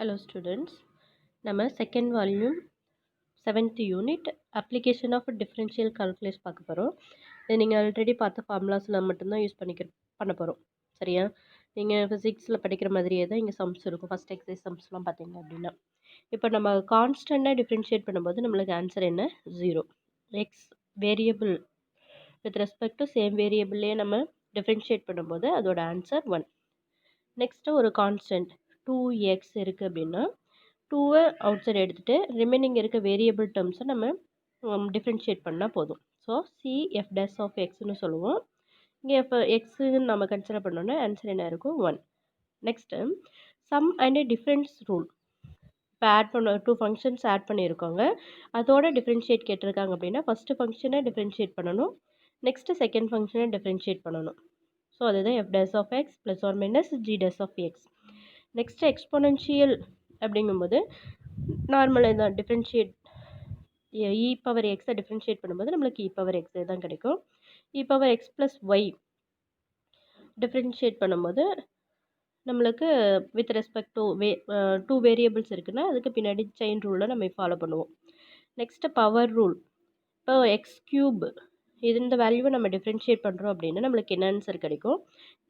Hello students, நம்ம second volume 7th unit application of differential calculus பார்க்க போகிறோம். இது நீங்கள் ஆல்ரெடி பார்த்த ஃபார்முலாஸில் மட்டும்தான் பண்ண போகிறோம். சரியா? நீங்கள் ஃபிசிக்ஸில் படிக்கிற மாதிரியே தான் இங்கே சம்ஸ் இருக்கும். ஃபஸ்ட் எக்ஸைஸ் சம்ஸ்லாம் பார்த்தீங்க அப்படின்னா இப்போ நம்ம கான்ஸ்டண்ட்டாக டிஃப்ரென்ஷியேட் பண்ணும்போது நம்மளுக்கு ஆன்சர் என்ன? 0. X variable with respect to same வேரியபிள்லேயே நம்ம டிஃப்ரென்ஷியேட் பண்ணும்போது அதோட ஆன்சர் 1. நெக்ஸ்ட்டு ஒரு கான்ஸ்டன்ட் 2x இருக்குது அப்படின்னா 2வை அவுட் சைடு எடுத்துகிட்டு ரிமைனிங் இருக்க வேரியபிள் டேர்ம்ஸை நம்ம டிஃப்ரென்ஷியேட் பண்ணால் போதும். ஸோ CF டேஸ் ஆஃப் எக்ஸ்னு சொல்லுவோம். இங்கே இப்போ எக்ஸுன்னு நம்ம கன்சிடர் பண்ணோன்னா ஆன்சர் என்ன இருக்கும்? 1. Next sum and difference rule. இப்போ ஆட் பண்ண 2 ஃபங்க்ஷன்ஸ் ஆட் பண்ணியிருக்கோங்க. அதோட டிஃப்ரென்ஷியேட் கேட்டிருக்காங்க அப்படின்னா ஃபஸ்ட்டு ஃபங்க்ஷனை டிஃப்ரென்ஷியேட் பண்ணணும். நெக்ஸ்ட்டு செகண்ட் ஃபங்க்ஷனை டிஃப்ரென்ஷியேட் பண்ணணும். ஸோ அதுதான் F dash of X plus or minus G dash of X. Next exponential அப்படிங்கும்போது நார்மலாக தான் டிஃப்ரென்ஷியேட் இ பவர் எக்ஸை டிஃப்ரென்ஷியேட் பண்ணும்போது நம்மளுக்கு இ பவர் எக்ஸே தான் கிடைக்கும். E power X plus Y differentiate பண்ணும்போது நம்மளுக்கு வித் ரெஸ்பெக்ட் டு 2 வேரியபிள்ஸ் இருக்குன்னா அதுக்கு பின்னாடி செயின் ரூலில் நம்ம ஃபாலோ பண்ணுவோம். Next power rule. இப்போ எக்ஸ் க்யூப் இந்த வேல்யூவை நம்ம டிஃப்ரென்ஷியேட் பண்ணுறோம் அப்படின்னா நம்மளுக்கு என்ன ஆன்சர் கிடைக்கும்?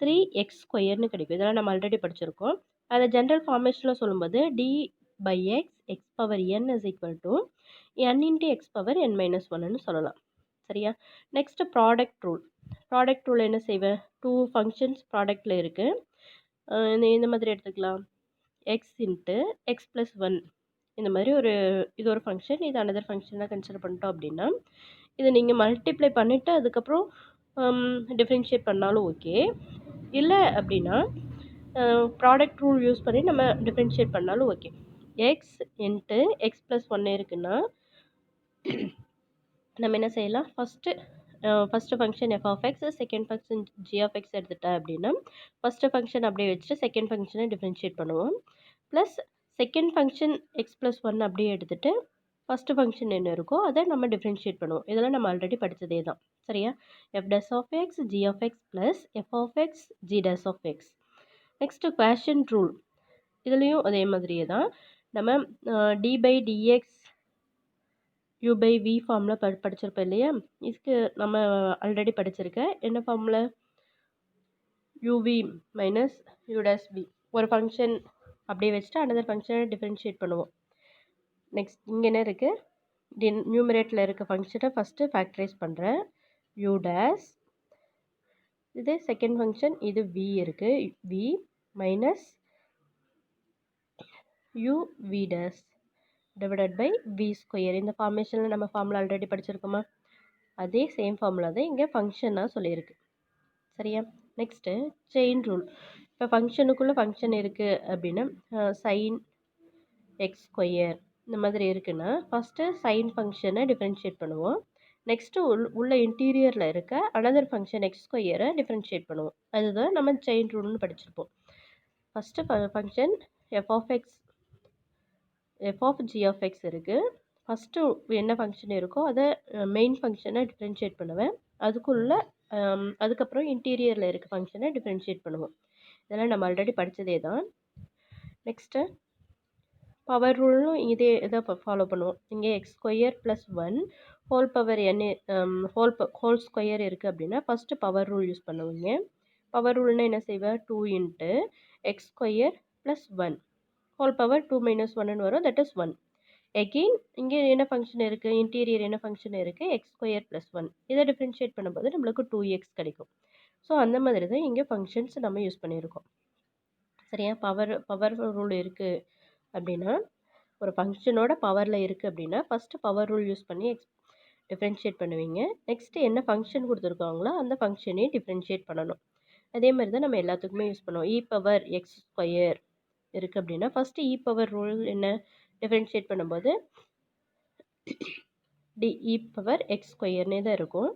3x² கிடைக்கும். இதெல்லாம் நம்ம ஆல்ரெடி படிச்சிருக்கோம். அதை ஜென்ரல் ஃபார்மேஷனில் சொல்லும்போது d/x x power n is equal to n into X power n minus ஒன்னு சொல்லலாம். சரியா? Next product rule. Product rule என்ன செய்வேன்? 2 ஃபங்க்ஷன்ஸ் ப்ராடக்டில் இருக்குது. இந்த மாதிரி எடுத்துக்கலாம். எக்ஸ் இன்ட்டு எக்ஸ் ப்ளஸ் 1 இந்த மாதிரி இது ஒரு ஃபங்க்ஷன், இது அனதர் ஃபங்க்ஷனாக கன்சிடர் பண்ணிட்டோம் அப்படின்னா இதை நீங்கள் மல்டிப்ளை பண்ணிவிட்டு அதுக்கப்புறம் டிஃப்ரென்ஷியேட் பண்ணாலும் ஓகே. இல்லை அப்படின்னா ப்ராடக்ட் ரூல் யூஸ் பண்ணி நம்ம டிஃப்ரென்ஷியேட் பண்ணாலும் okay. X into x plus 1 இருக்குன்னா நம்ம என்ன செய்யலாம்? First function f of x, second function g of x எடுத்துட்டேன் அப்படின்னா ஃபஸ்ட்டு ஃபங்க்ஷன் அப்படியே வச்சுட்டு செகண்ட் ஃபங்க்ஷனை டிஃப்ரென்ஷியேட் பண்ணுவோம். Plus second function X plus 1 அப்படியே எடுத்துகிட்டு ஃபஸ்ட்டு ஃபங்க்ஷன் என்ன இருக்கோ அதை நம்ம டிஃப்ரென்ஷியேட் பண்ணுவோம். இதெல்லாம் நம்ம ஆல்ரெடி படித்ததே தான். சரியா? F dash of X G of X plus F of X G dash of X. Next quotient rule. இதுலேயும் அதே மாதிரியே தான் நம்ம d/dx u/v ஃபார்மில் படிச்சிருப்போம் இல்லையா? இதுக்கு நம்ம ஆல்ரெடி படிச்சிருக்கேன். என்ன ஃபார்மில்? uv minus u'(v). ஒரு ஃபங்க்ஷன் அப்படியே வச்சுட்டு அனதர் ஃபங்க்ஷனை டிஃப்ரென்ஷியேட் பண்ணுவோம். நெக்ஸ்ட் இங்கே என்ன இருக்குது? நியூமரேட்டில் இருக்க ஃபங்க்ஷனை ஃபஸ்ட்டு ஃபேக்டரைஸ் பண்ணுறேன். u', இது செகண்ட் ஃபங்க்ஷன், இது v இருக்குது, v minus uv' divided by v². இந்த ஃபார்மேஷனில் நம்ம ஃபார்முலா ஆல்ரெடி படிச்சிருக்கோமா? அதே சேம் ஃபார்முலா தான் இங்கே ஃபங்க்ஷனாக சொல்லியிருக்கு. சரியா? Next chain rule. இப்போ ஃபங்க்ஷனுக்குள்ளே ஃபங்க்ஷன் இருக்குது அப்படின்னா சைன் x² இந்த மாதிரி இருக்குன்னா ஃபஸ்ட்டு சைன் ஃபங்க்ஷனை டிஃப்ரென்ஷியேட் பண்ணுவோம். நெக்ஸ்ட்டு உள்ள இன்டீரியரில் இருக்க அனதர் ஃபங்க்ஷன் x² டிஃப்ரென்ஷியேட் பண்ணுவோம். அதுதான் நம்ம செயின் ரூல்னு படிச்சிருப்போம். First function f of g of x இருக்குது. ஃபஸ்ட்டு என்ன ஃபங்க்ஷன் இருக்கோ அதை மெயின் ஃபங்க்ஷனை டிஃப்ரென்ஷியேட் பண்ணுவேன். அதுக்கப்புறம் இன்டீரியரில் இருக்க ஃபங்க்ஷனை டிஃப்ரென்ஷியேட் பண்ணுவோம். இதெல்லாம் நம்ம ஆல்ரெடி படித்ததே தான். நெக்ஸ்ட்டு பவர் ரூலும் இதே இதை ஃபாலோ பண்ணுவோம். இங்கே x² + 1 whole power n whole square இருக்குது அப்படின்னா ஃபஸ்ட்டு பவர் ரூல் யூஸ் பண்ணுவீங்க. பவர் ரூல்னால் என்ன செய்வேன்? 2 இன்ட்டு x² + 1 ஹோல் பவர் 2 - 1 வரும். That is 1. எகெயின் இங்கே என்ன ஃபங்க்ஷன் இருக்குது? இன்டீரியர் என்ன ஃபங்க்ஷன் இருக்குது? x² + 1. இதை டிஃப்ரென்ஷியேட் பண்ணும்போது நம்மளுக்கு 2x கிடைக்கும். ஸோ அந்த மாதிரி தான் இங்கே ஃபங்க்ஷன்ஸ் நம்ம யூஸ் பண்ணியிருக்கோம். சரியா? பவர் ரூல் இருக்குது அப்படின்னா ஒரு ஃபங்க்ஷனோட பவரில் இருக்குது அப்படின்னா ஃபஸ்ட்டு பவர் ரூல் யூஸ் பண்ணி டிஃப்ரென்ஷியேட் பண்ணுவீங்க. நெக்ஸ்ட்டு என்ன ஃபங்க்ஷன் கொடுத்துருக்காங்களோ அந்த ஃபங்க்ஷனையும் டிஃப்ரென்ஷியேட் பண்ணணும். அதே மாதிரி தான் நம்ம எல்லாத்துக்குமே யூஸ் பண்ணுவோம். இ பவர் x² இருக்குது அப்படின்னா ஃபஸ்ட்டு இ பவர் ரூல் என்ன? டிஃப்ரென்ஷியேட் பண்ணும்போது டிஇ பவர் x² தான் இருக்கும்.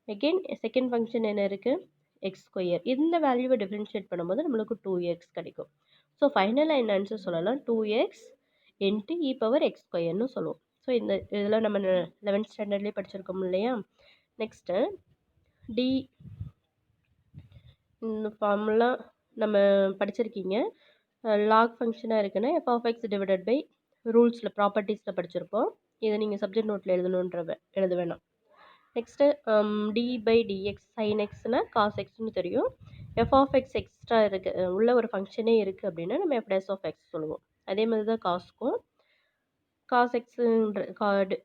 அகெயின் செகண்ட் ஃபங்க்ஷன் என்ன இருக்குது? x². இந்த வேல்யூவை டிஃப்ரென்ஷியேட் பண்ணும்போது நம்மளுக்கு 2x கிடைக்கும். ஸோ ஃபைனலாக என்ன ஆன்சர் சொல்லலாம்? 2x இன்ட்டு இ பவர் x²ன்னு சொல்லுவோம். ஸோ இதெல்லாம் நம்ம 11th ஸ்டாண்டர்ட்லேயே படிச்சிருக்கோம் இல்லையா? நெக்ஸ்ட்டு இந்த ஃபார்முலா நம்ம படிச்சிருக்கீங்க. லாக் ஃபங்க்ஷனாக இருக்குன்னா f of x divided by ரூல்ஸில் ப்ராப்பர்ட்டிஸில் படிச்சிருப்போம். இதை நீங்கள் சப்ஜெக்ட் நோட்டில் எழுத வேணாம். Next d by d x sin எக்ஸ்னால் காஸ் எக்ஸ்னு தெரியும். எஃப் ஆஃப் எக்ஸ் எக்ஸ்ட்ரா இருக்குது உள்ள ஒரு ஃபங்க்ஷனே இருக்குது அப்படின்னா நம்ம எஃப் டேஸ் ஆஃப் எக்ஸ் சொல்லுவோம். அதே மாதிரி தான் காஸ்க்கும் காஸ் எக்ஸுன்ற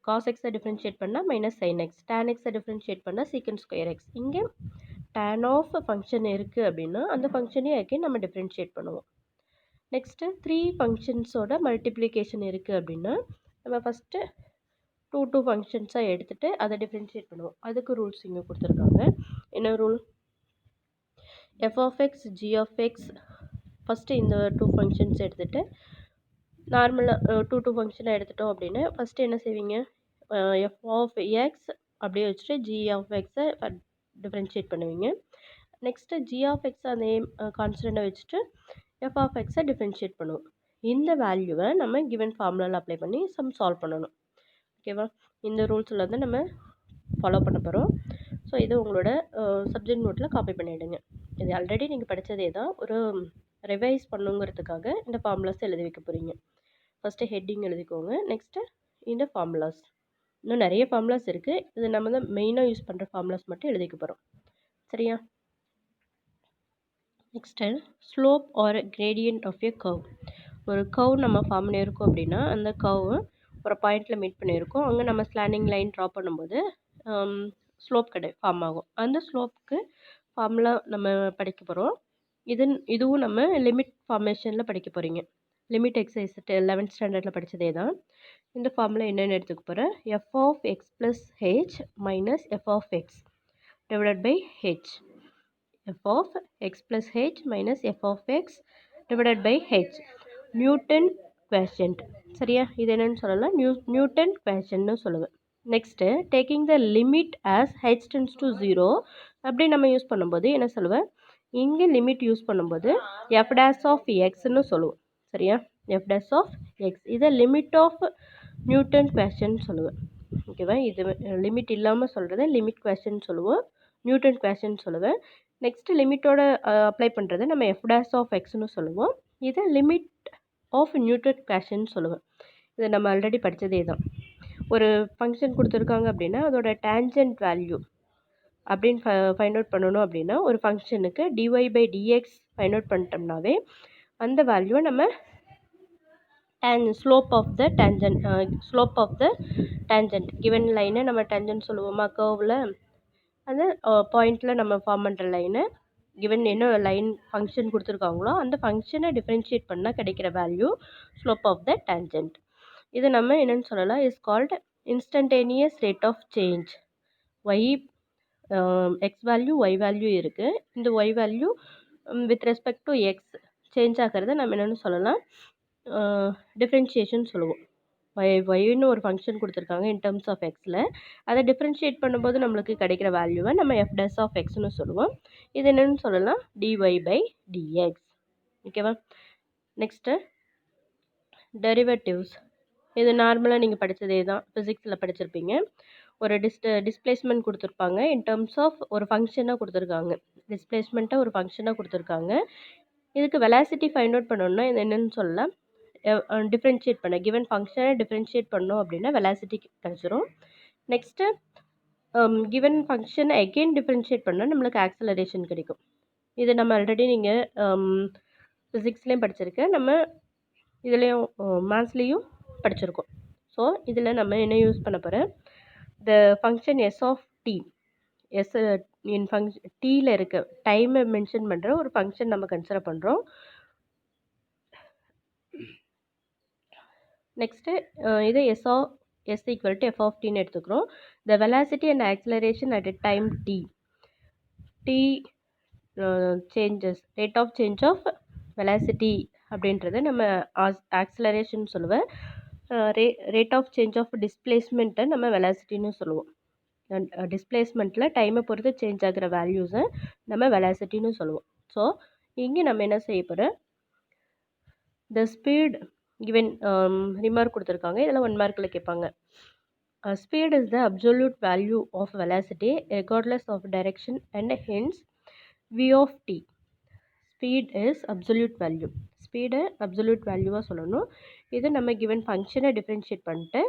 காஸ் எக்ஸை டிஃப்ரென்ஷியேட் பண்ணால் மைனஸ் சைன் எக்ஸ், டேன் எக்ஸை டிஃப்ரென்ஷியேட் பண்ணால் சீக்கன் ஸ்கொயர் எக்ஸ். இங்கே டேன் ஆஃப் ஃபங்க்ஷன் இருக்குது அப்படின்னா அந்த ஃபங்க்ஷனே அகைன் நம்ம டிஃப்ரென்ஷியேட் பண்ணுவோம். நெக்ஸ்ட்டு 3 ஃபங்க்ஷன்ஸோட மல்டிப்ளிகேஷன் இருக்குது அப்படின்னா நம்ம ஃபஸ்ட்டு 2 ஃபங்க்ஷன்ஸாக எடுத்துகிட்டு அதை டிஃப்ரென்ஷியேட் பண்ணுவோம். அதுக்கு ரூல்ஸ் இங்கே கொடுத்துருக்காங்க. என்ன rule? F of X G of x first இந்த 2 ஃபங்க்ஷன்ஸ் எடுத்துகிட்டு நார்மலாக 2 ஃபங்க்ஷனாக எடுத்துட்டோம் அப்படின்னா ஃபஸ்ட்டு என்ன செய்வீங்க? எஃப் ஆஃப் எக்ஸ் அப்படியே வச்சுட்டு ஜி ஆஃப் எக்ஸை டிஃப்ரென்ஷியேட் பண்ணுவீங்க. நெக்ஸ்ட்டு ஜி ஆஃப் எக்ஸ் அதே கான்ஸ்டண்ட்டை வச்சுட்டு எஃப் ஆஃப் எக்ஸை டிஃப்ரென்ஷியேட் பண்ணுவோம். இந்த வேல்யூவை நம்ம கிவன் ஃபார்முலாவில் அப்ளை பண்ணி சால்வ் பண்ணணும். ஓகேவா? இந்த ரூல்ஸில் வந்து நம்ம ஃபாலோ பண்ண போகிறோம். ஸோ இது உங்களோட சப்ஜெக்ட் நோட்டில் காப்பி பண்ணிவிடுங்க. இது ஆல்ரெடி நீங்கள் படித்ததே தான், ஒரு ரிவைஸ் பண்ணுங்கிறதுக்காக இந்த ஃபார்முலாஸ் எழுதி வைக்க போகிறீங்க. ஃபஸ்ட்டு ஹெட்டிங் எழுதிக்கோங்க. நெக்ஸ்ட்டு இந்த ஃபார்முலாஸ், இன்னும் நிறைய ஃபார்முலாஸ் இருக்குது. இது நம்ம தான் மெயினாக யூஸ் பண்ணுற ஃபார்முலாஸ் மட்டும் எழுதிக்க போகிறோம். சரியா? Next slope or gradient of a curve. ஒரு கர்வ் நம்ம ஃபார்ம் பண்ணியிருக்கோம் அப்படின்னா அந்த கர்வ் ஒரு பாயிண்டில் மீட் பண்ணியிருக்கோம். அங்கே நம்ம ஸ்லாண்டிங் லைன் ட்ரா பண்ணும்போது ஸ்லோப் ஃபார்ம் ஆகும். அந்த ஸ்லோப்புக்கு ஃபார்முலா நம்ம படிக்க போகிறோம். இதுவும் நம்ம லிமிட் ஃபார்மேஷனில் படிக்க போகிறீங்க. லிமிட் எக்ஸசைஸ் 11th ஸ்டாண்டர்டில் படித்ததே தான். இந்த ஃபார்முலா என்னென்னு எடுத்துக்க போகிறேன்? F of X plus h minus f of x divided by h. f of x plus h minus f of x divided by h. Newton quotient. சரியா? இது என்னென்னு சொல்லலாம்? நியூட்டன் குவேஷன்னு சொல்லுவேன். Next taking the limit as h tends to 0 அப்படி நம்ம use பண்ணும்போது என்ன சொல்லுவேன்? இங்கே லிமிட் யூஸ் பண்ணும்போது f dash of xன்னு சொல்லுவோம். சரியா? f dash of x இதை லிமிட் ஆஃப் நியூட்டன் குவேஷன் சொல்லுவேன். ஓகேவா? இது லிமிட் இல்லாமல் சொல்கிறத லிமிட் குவேஷன் சொல்லுவோம், நியூட்டன் குவேஷன் சொல்லுவேன். நெக்ஸ்ட்டு லிமிட்டோட அப்ளை பண்ணுறது நம்ம எஃப் டேஷ் ஆஃப் எக்ஸ்னு சொல்லுவோம். இதை லிமிட் ஆஃப் நியூட்டன் குவேஷன் சொல்லுவேன். இதை நம்ம ஆல்ரெடி படித்ததே தான். ஒரு ஃபங்க்ஷன் கொடுத்துருக்காங்க அப்படின்னா அதோட டேஞ்சன்ட் வேல்யூ அப்படின்னு ஃபைண்ட் அவுட் பண்ணணும் அப்படின்னா ஒரு ஃபங்க்ஷனுக்கு d y by d x find out பண்ணிட்டோம்னாவே அந்த வேல்யூவை நம்ம slope of the tangent given லைனை நம்ம டேஞ்சன்ட் சொல்லுவோமா கர்வில்? அந்த பாயிண்டில் நம்ம ஃபார்ம் பண்ணுற லைனை கிவன் என்ன லைன் ஃபங்க்ஷன் கொடுத்துருக்காங்களோ அந்த ஃபங்க்ஷனை டிஃப்ரென்ஷியேட் பண்ணால் கிடைக்கிற value slope of the tangent. இது நம்ம என்னென்னு சொல்லலாம்? Is called instantaneous rate of change. X value y value இருக்குது. இந்த y value with respect to x change ஆகிறத நம்ம என்னென்னு சொல்லலாம்? டிஃப்ரென்ஷியேஷன் சொல்லுவோம். ஒய்னு ஒரு ஃபங்க்ஷன் கொடுத்துருக்காங்க இன் டர்ம்ஸ் ஆஃப் எக்ஸில். அதை டிஃப்ரென்ஷியேட் பண்ணும்போது நம்மளுக்கு கிடைக்கிற வேல்யூவை நம்ம எஃப் டேஷ் ஆஃப் எக்ஸ்னு சொல்லுவோம். இது என்னென்னு சொல்லலாம்? D y by d x. ஓகேவா? Next derivatives. இது நார்மலாக நீங்கள் படித்ததே தான், ஃபிசிக்ஸில் படிச்சிருப்பீங்க. ஒரு டிஸ்பிளேஸ்மெண்ட் கொடுத்துருப்பாங்க இன் டர்ம்ஸ் ஆஃப் ஒரு ஃபங்க்ஷனாக கொடுத்துருக்காங்க. டிஸ்பிளேஸ்மெண்ட்டை ஒரு ஃபங்க்ஷனாக கொடுத்துருக்காங்க. இதுக்கு வெலாசிட்டி ஃபைண்ட் அவுட் பண்ணணுன்னா இது என்னென்னு சொல்லலாம்? டிஃப்ரென்ஷியேட் பண்ண கிவன் ஃபங்க்ஷனை டிஃப்ரென்ஷியேட் பண்ணோம் அப்படின்னா வெலாசிட்டி கிடச்சிரும். நெக்ஸ்ட்டு கிவன் ஃபங்க்ஷனை அகெயின் டிஃப்ரென்ஷியேட் பண்ணால் நம்மளுக்கு ஆக்சலரேஷன் கிடைக்கும். இது நம்ம ஆல்ரெடி நீங்கள் ஃபிசிக்ஸ்லேயும் படிச்சிருக்கேன், நம்ம இதுலேயும் மேத்ஸ்லேயும் படிச்சிருக்கோம். ஸோ இதில் நம்ம என்ன யூஸ் பண்ண போகிறேன்? The function s of t, s in function டீயில் இருக்க டைமை மென்ஷன் பண்ணுற ஒரு ஃபங்க்ஷன் நம்ம கன்சிடர் பண்ணுறோம். நெக்ஸ்ட்டு இது s equal to f of டின்னு எடுத்துக்கிறோம். The velocity and acceleration at a time t changes rate of change of velocity அப்படின்றத நம்ம ஆக்சலரேஷன் சொல்லுவேன். ரேட் ஆஃப் சேஞ்ச் ஆஃப் டிஸ்பிளேஸ்மெண்ட்டை நம்ம வெலாசிட்டின்னு சொல்லுவோம். டிஸ்பிளேஸ்மெண்ட்டில் டைமை பொறுத்து சேஞ்ச் ஆகிற வேல்யூஸை நம்ம வெலாசிட்டின்னு சொல்லுவோம். ஸோ இங்கே நம்ம என்ன செய்ய போகிறோம்? த ஸ்பீட் கிவன் ரிமார்க் கொடுத்துருக்காங்க, இதில் 1 மார்க்கில் கேட்பாங்க. Speed is the absolute value of velocity regardless of direction and hence v of t. Speed is absolute value. ஸ்பீடை அப்சல்யூட் வேல்யூவாக சொல்லணும். இது நம்ம கிவன் ஃபங்க்ஷனை டிஃப்ரென்ஷியேட் பண்ணிட்டு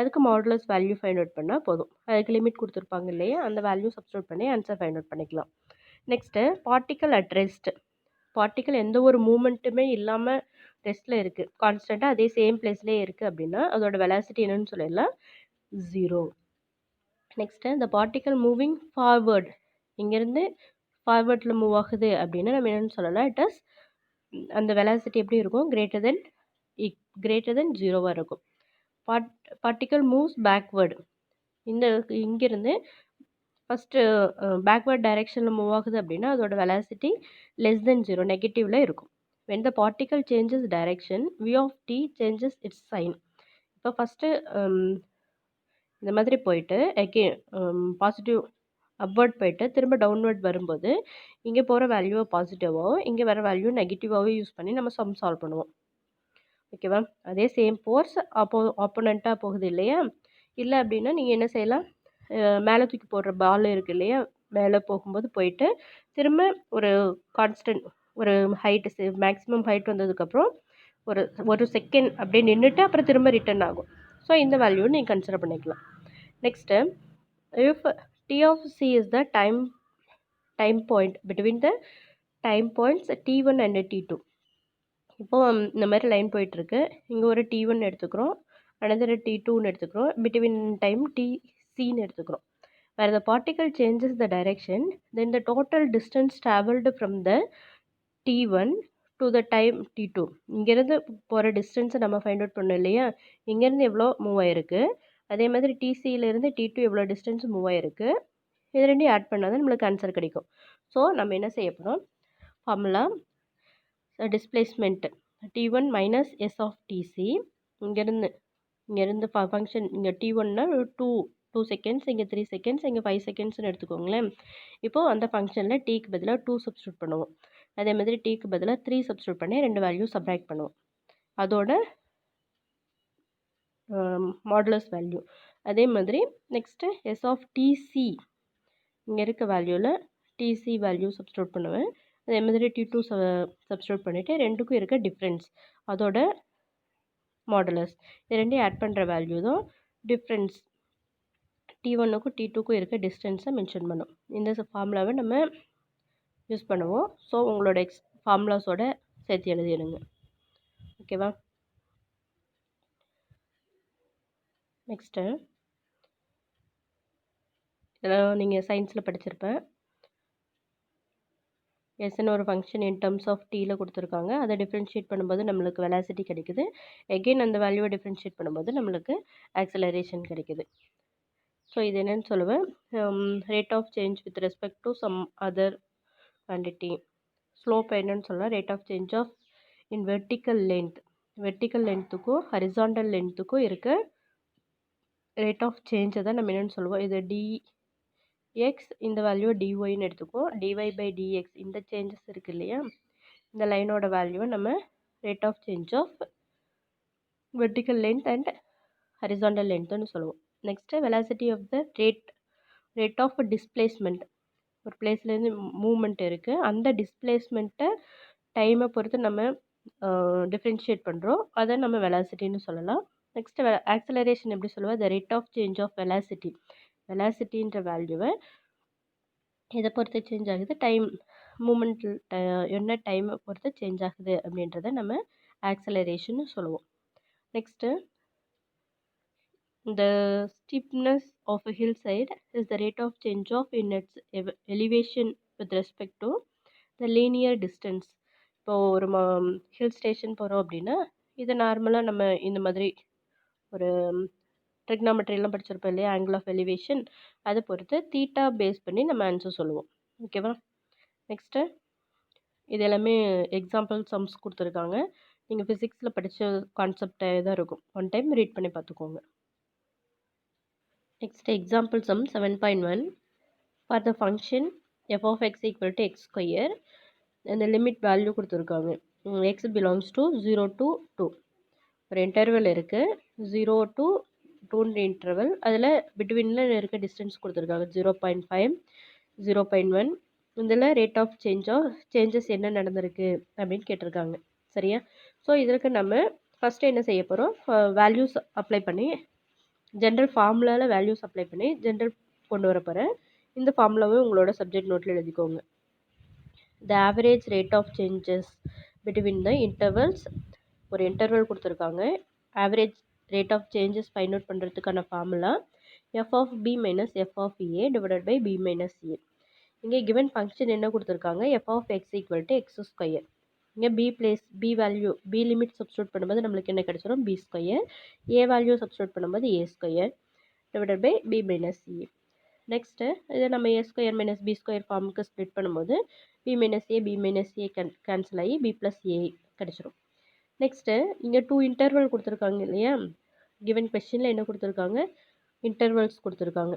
அதுக்கு மாடுலஸ் வேல்யூ ஃபைண்ட் அவுட் பண்ணால் போதும். அதுக்கு லிமிட் கொடுத்துருப்பாங்க இல்லையா, அந்த வேல்யூ சப்ஸ்டியூட் பண்ணி ஆன்சர் ஃபைண்ட் அவுட் பண்ணிக்கலாம். Next particle at rest. Particle எந்த ஒரு மூமெண்ட்டுமே இல்லாமல் ரெஸ்ட்டில் இருக்குது, கான்ஸ்டண்ட்டாக அதே சேம் பிளேஸ்லேயே இருக்குது அப்படின்னா அதோட வெலாசிட்டி என்னன்னு சொல்லிடலாம், 0. நெக்ஸ்ட்டு இந்த பார்ட்டிக்கல் மூவிங் ஃபார்வர்ட், இங்கேருந்து ஃபார்வர்டில் மூவ் ஆகுது அப்படின்னா நம்ம என்னென்னு சொல்லலாம், இட் இஸ் அந்த வெலாசிட்டி எப்படி இருக்கும், கிரேட்டர் தென் 0வாக இருக்கும். பார்ட்டிக்கல் மூவ்ஸ் பேக்வேர்டு, இங்கேருந்து ஃபஸ்ட்டு பேக்வேர்ட் டைரெக்ஷனில் மூவ் ஆகுது அப்படின்னா அதோட வெலாசிட்டி லெஸ் தென் 0, நெகட்டிவில் இருக்கும். when the particle changes direction v of t changes its sign. இப்போ ஃபஸ்ட்டு இந்த மாதிரி போயிட்டு பாசிட்டிவ் அப்வர்ட் போயிட்டு திரும்ப டவுன்வர்ட் வரும்போது இங்கே போகிற வேல்யூவை பாசிட்டிவாகவும் இங்கே வர வேல்யூ நெகட்டிவாகவும் யூஸ் பண்ணி நம்ம சம் சால்வ் பண்ணுவோம். ஓகேவா, அதே சேம் ஃபோர்ஸ் ஆப்போனண்ட்டாக போகுது இல்லையா, இல்லை அப்படின்னா நீங்கள் என்ன செய்யலாம், மேலே தூக்கி போடுற பால் இருக்குது இல்லையா, மேலே போகும்போது போயிட்டு திரும்ப ஒரு கான்ஸ்டன்ட் ஒரு ஹைட்டு மேக்ஸிமம் ஹைட் வந்ததுக்கப்புறம் ஒரு செகண்ட் அப்படியே நின்றுட்டு அப்புறம் திரும்ப ரிட்டர்ன் ஆகும். ஸோ இந்த வேல்யூ நீங்கள் கன்சிடர் பண்ணிக்கலாம். Next if t of c is the time point between the time points T1 and T2. இப்போது இந்த மாதிரி லைன் போயிட்டுருக்கு, இங்கே ஒரு T1 எடுத்துக்கிறோம், another T2ன்னு எடுத்துக்கிறோம், பிட்வீன் டைம் TCன்னு எடுத்துக்கிறோம். where the particle changes the direction then the total distance traveled from the T1 to the time T2. இங்கேருந்து போகிற டிஸ்டன்ஸை நம்ம ஃபைண்ட் அவுட் பண்ணோம் இல்லையா, இங்கேருந்து எவ்வளோ மூவ் ஆகிருக்கு, அதே மாதிரி டிசியிலேருந்து T2 எவ்வளோ டிஸ்டன்ஸ் மூவ் ஆகிருக்கு, இது ரெண்டையும் ஆட் பண்ணால் தான் நம்மளுக்கு ஆன்சர் கிடைக்கும். ஸோ நம்ம என்ன செய்ய போகிறோம், formula displacement T1 minus s of t c, இங்கேருந்து ஃபங்க்ஷன் இங்கே T1னா 2 செகண்ட்ஸ், இங்கே 3 செகண்ட்ஸ், இங்கே 5 செகண்ட்ஸ்னு எடுத்துக்கோங்களேன். இப்போது அந்த ஃபங்க்ஷனில் டீக்கு பதிலாக 2 சப்ஸ்டியூட் பண்ணுவோம், அதே மாதிரி டீக்கு பதிலாக 3 சப்ஸ்டியூட் பண்ணி 2 வேல்யூ சப்ராக்ட் பண்ணுவோம், அதோட மாடுலஸ் வேல்யூ. அதே மாதிரி நெக்ஸ்ட்டு எஸ் ஆஃப் டிசி, இங்கே இருக்க வேல்யூவில் டிசி வேல்யூ சப்ஸ்டியூட் பண்ணுவேன், அதே மாதிரி T2 சப்ஸ்டியூட் பண்ணிவிட்டு ரெண்டுக்கும் இருக்க டிஃப்ரென்ஸ் அதோட மாடுலஸ், இது ரெண்டையும் ஆட் பண்ணுற வேல்யூ தான் டிஃப்ரென்ஸ் T1க்கும் T2க்கும் இருக்க டிஸ்டன்ஸை மென்ஷன் பண்ணும். இந்த ஃபார்முலாவை நம்ம யூஸ் பண்ணுவோம். ஸோ உங்களோட ஃபார்முலாஸோட சேர்த்து எழுதிடுங்க. ஓகேவா, நெக்ஸ்ட்டு இதெல்லாம் நீங்கள் சயின்ஸில் படிச்சிருப்பேன். எஸ்ன்னு ஒரு ஃபங்க்ஷன் இன் டர்ம்ஸ் ஆஃப் டீயில் கொடுத்துருக்காங்க, அதை டிஃப்ரென்ஷியேட் பண்ணும்போது நம்மளுக்கு வெலாசிட்டி கிடைக்குது, எகெயின் அந்த வேல்யூவை டிஃப்ரென்ஷியேட் பண்ணும்போது நம்மளுக்கு ஆக்சலரேஷன் கிடைக்குது. ஸோ இது என்னென்னு சொல்லுவேன், rate of change with respect to some other quantity. Slope என்னன்னு சொல்லலாம், rate of change of in vertical லென்த்துக்கும் ஹரிசாண்டல் லென்த்துக்கும் இருக்க ரேட் ஆஃப் சேஞ்சை தான் நம்ம என்னென்னு சொல்லுவோம். இது டிஎக்ஸ், இந்த வேல்யூவை டிஒய்ன்னு எடுத்துக்குவோம், டிஒய் பை டிஎக்ஸ் இந்த சேஞ்சஸ் இருக்குது இல்லையா, இந்த லைனோட வேல்யூவை நம்ம rate of change of vertical length and horizontal லென்த்துன்னு சொல்லுவோம். Next velocity of the rate of displacement, ஒரு பிளேஸ்லேருந்து மூவ்மெண்ட் இருக்குது, அந்த டிஸ்பிளேஸ்மெண்ட்டை டைமை பொறுத்து நம்ம டிஃப்ரென்ஷியேட் பண்ணுறோம், அதை நம்ம வெலாசிட்டின்னு சொல்லலாம். நெக்ஸ்ட்டு ஆக்சலரேஷன் எப்படி சொல்லுவோம், the rate of change of வெலாசிட்டின்ற வேல்யூவை இதை பொறுத்து சேஞ்ச் ஆகுது, மூமெண்ட் என்ன டைமை பொறுத்து சேஞ்ச் ஆகுது அப்படின்றத நம்ம ஆக்சலரேஷன் சொல்லுவோம். Next the steepness of a hillside is the rate of change of in its elevation with respect to the linear distance. இப்போ ஒரு ஹில் ஸ்டேஷன் போகிறோம் அப்படின்னா இதை நார்மலாக நம்ம இந்த மாதிரி ஒரு ட்ரிக்னாமெட்ரிலாம் படிச்சிருப்போம் இல்லையா, ஆங்கிள் ஆஃப் எலிவேஷன், அதை பொறுத்து தீட்டா பேஸ் பண்ணி நம்ம ஆன்சர் சொல்லுவோம். ஓகேவா, நெக்ஸ்ட்டு இது எல்லாமே எக்ஸாம்பிள் சம்ஸ் கொடுத்துருக்காங்க, நீங்கள் ஃபிசிக்ஸில் படித்த கான்செப்டே தான் இருக்கும், ஒன் டைம் ரீட் பண்ணி பார்த்துக்கோங்க. Next example sum 7.1, for the function f of x equal to x square and the limit value கொடுத்துருக்காங்க, x belongs to 0 to 2, ஒரு இன்டர்வல் இருக்குது 0 to 2 இன்டர்வல், அதில் பிட்வீனில் இருக்க டிஸ்டன்ஸ் கொடுத்துருக்காங்க 0.5 0.1, இதில் ரேட் ஆஃப் சேஞ்சஸ் என்ன நடந்திருக்கு அப்படின்னு கேட்டிருக்காங்க. சரியா? ஸோ இதற்கு நம்ம ஃபஸ்ட்டு என்ன செய்ய போகிறோம், வேல்யூஸ் அப்ளை பண்ணி ஜென்ரல் ஃபார்முலாவில் வேல்யூஸ் அப்ளை பண்ணி ஜென்ரல் கொண்டு வர போகிறேன். இந்த ஃபார்முலாவை உங்களோட சப்ஜெக்ட் நோட்டில் எழுதிக்கோங்க. The average rate of changes between the intervals, ஒரு இன்டர்வல் கொடுத்துருக்காங்க. Average rate of changes find out பண்ணுறதுக்கான formula f of b minus f of a divided by b minus a. இங்கே கிவன் ஃபங்க்ஷன் என்ன கொடுத்துருக்காங்க, f of x equal to x square. இங்கே b place b value B limit substitute பண்ணும்போது நம்மளுக்கு என்ன கிடச்சிரும், b square. A value substitute பண்ணும்போது a square divided by b minus a. Next இதை நம்ம a square minus b square ஃபார்முக்கு split பண்ணும்போது பி மைனஸ் ஏ கேன்சல் ஆகி பி ப்ளஸ் ஏ கிடச்சிரும். நெக்ஸ்ட்டு இங்கே 2 இன்டர்வல் கொடுத்துருக்காங்க இல்லையா, கிவன் கொஸ்டினில் என்ன கொடுத்துருக்காங்க, இன்டர்வல்ஸ் கொடுத்துருக்காங்க.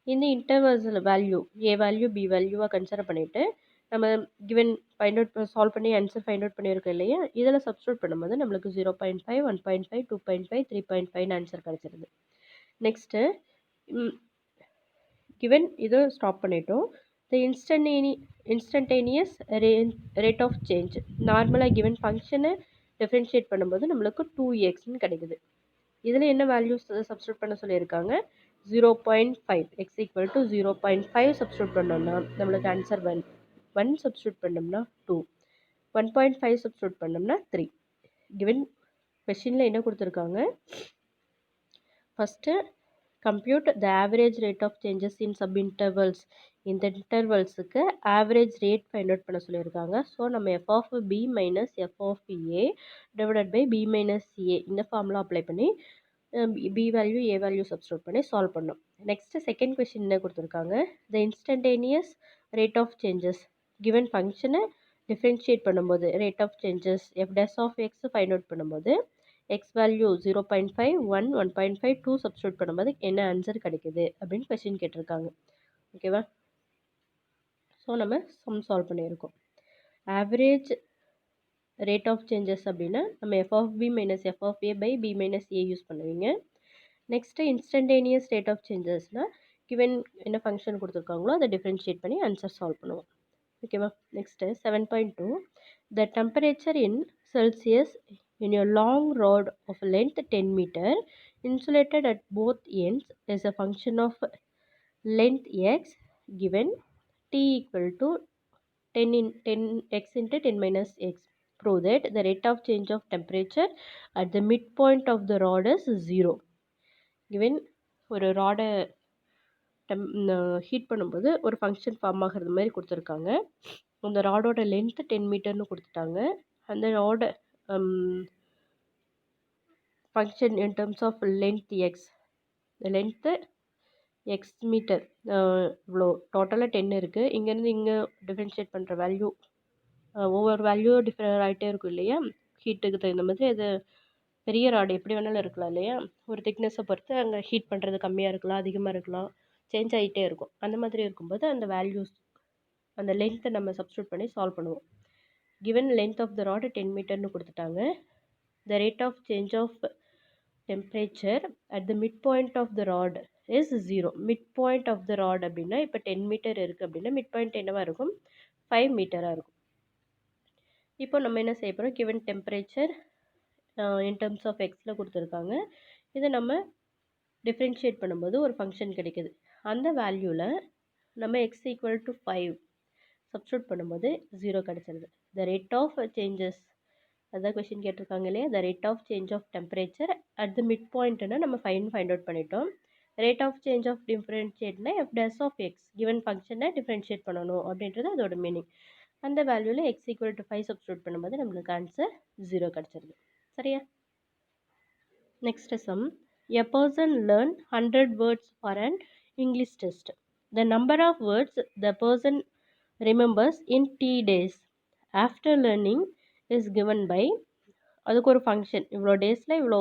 இந்த இன்டர்வல்ஸில் வேல்யூ ஏ வேல்யூ பி வேல்யூவாக கன்சிடர் பண்ணிவிட்டு நம்ம கிவன் ஃபைண்ட் அவுட் சால்வ் பண்ணி ஆன்சர் ஃபைண்ட் அவுட் பண்ணியிருக்கோம் இல்லையா, இதில் சப்ஸ்டியூட் பண்ணும்போது நம்மளுக்கு 0.5 1.5 2.5 3.5 ஆன்சர் கிடச்சிருது. நெக்ஸ்ட்டு கிவன் இது ஸ்டாப் பண்ணிட்டோம். த இன்ஸ்டன்டேனியஸ் ரேட் ஆஃப் சேஞ்ச் நார்மலாக கிவன் ஃபங்க்ஷனை டிஃப்ரென்ஷியேட் பண்ணும்போது நம்மளுக்கு 2xன்னு கிடைக்குது. இதில் என்ன வேல்யூஸ் சப்ஸ்டியூட் பண்ண சொல்லியிருக்காங்க, 0.5 எக்ஸ் ஈக்குவல் டு 0.5 சப்ஸ்டியூட் பண்ணோம்னா நம்மளுக்கு ஆன்சர் 1 சப்ஸ்டியூட் பண்ணோம்னா 2, 1.5 சப்ஸ்டியூட் பண்ணோம்னா 3. கிவன் கொஷினில் என்ன கொடுத்துருக்காங்க, first compute the average rate of changes in sub intervals. இந்த இன்டர்வல்ஸுக்கு ஆவரேஜ் ரேட் ஃபைண்ட் அவுட் பண்ண சொல்லியிருக்காங்க. ஸோ நம்ம f of b minus f of a divided by b minus a இந்த ஃபார்முலா அப்ளை பண்ணி b value a value substitute பண்ணி solve பண்ணோம். Next second question என்ன கொடுத்துருக்காங்க, the instantaneous rate of changes given ஃபங்க்ஷனை டிஃப்ரென்ஷியேட் பண்ணும்போது rate of changes f dash of x find out பண்ணும்போது X value 0.5 1 1.5 2 substitute பண்ணும்போது என்ன ஆன்சர் கிடைக்குது அப்படின்னு கொஸ்டின் கேட்டிருக்காங்க. ஓகேவா? ஸோ நம்ம சம் சால்வ் பண்ணியிருக்கோம். ஆவரேஜ் ரேட் ஆஃப் சேஞ்சஸ் அப்படின்னா நம்ம f of b minus f of a by b minus a use பண்ணுவீங்க. நெக்ஸ்ட்டு இன்ஸ்டன்டேனியஸ் ரேட் ஆஃப் சேஞ்சஸ்னால் கிவன் என்ன ஃபங்க்ஷன் கொடுத்துருக்காங்களோ அதை டிஃப்ரென்ஷியேட் பண்ணி ஆன்சர் சால்வ் பண்ணுவோம். ஓகேவா? Next 7.2 the temperature in Celsius in a long rod of length 10 meter insulated at both ends is a function of length x given t equal to 10 x into 10 minus x. Prove that the rate of change of temperature at the midpoint of the rod is 0. Given ஒரு ராடை heat பண்ணும்போது ஒரு function form ஆகிறது மாதிரி கொடுத்துருக்காங்க. அந்த ராடோட length 10 மீட்டர்னு கொடுத்துட்டாங்க. அந்த ராடை function in terms of length x, length x metre இவ்வளோ டோட்டலாக 10 இருக்குது. இங்கேருந்து இங்கே டிஃப்ரென்ஷியேட் பண்ணுற வேல்யூ ஒவ்வொரு வேல்யூ டிஃப்ரெண்ட் ஆகிட்டே இருக்கும் இல்லையா, ஹீட்டுக்கு தகுந்த மாதிரி. அது பெரிய ராடு எப்படி வேணாலும் இருக்கலாம் இல்லையா, ஒரு திக்னஸை பொறுத்து அங்கே ஹீட் பண்ணுறது கம்மியாக இருக்கலாம் அதிகமாக இருக்கலாம், சேஞ்ச் ஆகிட்டே இருக்கும். அந்த மாதிரி இருக்கும்போது அந்த வேல்யூஸ் அந்த லென்த்தை நம்ம சப்ஸ்டியூட் பண்ணி சால்வ் பண்ணுவோம். Given length of the rod 10 மீட்டர்னு கொடுத்துட்டாங்க. The rate of change of temperature at the mid point of the rod is 0. Mid point of the rod அப்படின்னா இப்போ 10 மீட்டர் இருக்குது அப்படின்னா மிட் பாயிண்ட் என்னவாக இருக்கும், 5 மீட்டராக இருக்கும். இப்போ நம்ம என்ன செய்ய போகிறோம், given temperature in terms of எக்ஸில் கொடுத்துருக்காங்க. இதை நம்ம டிஃப்ரென்ஷியேட் பண்ணும்போது ஒரு ஃபங்க்ஷன் கிடைக்குது. அந்த வேல்யூவில் நம்ம எக்ஸ் ஈக்குவல் டு 5 சப்ஸ்டியூட் பண்ணும்போது 0 கிடச்சிருது. த ரேட் ஆஃப் சேஞ்சஸ், அதான் கொஸ்டின் கேட்டிருக்காங்க இல்லையா, the rate of change of temperature at the mid பாயிண்ட்னா நம்ம ஃபைண்ட் அவுட் பண்ணிட்டோம். ரேட் ஆஃப் சேஞ்ச் ஆஃப் டிஃப்ரென்ஷியேட்னா f dash of x given ஃபங்க்ஷனை டிஃப்ரென்ஷியேட் பண்ணணும் அப்படின்றது அதோட மீனிங். அந்த வேல்யூவில் எக்ஸ் ஈக்குவல் டு 5 சப்ஸ்டியூட் பண்ணும்போது நம்மளுக்கு ஆன்சர் 0 கிடச்சிருது. சரியா? Next sum. A person learn 100 words for an English test. The number of words the person remembers in t days after learning is given by, அதுக்கு ஒரு function இவ்வளோ டேஸில் இவ்வளோ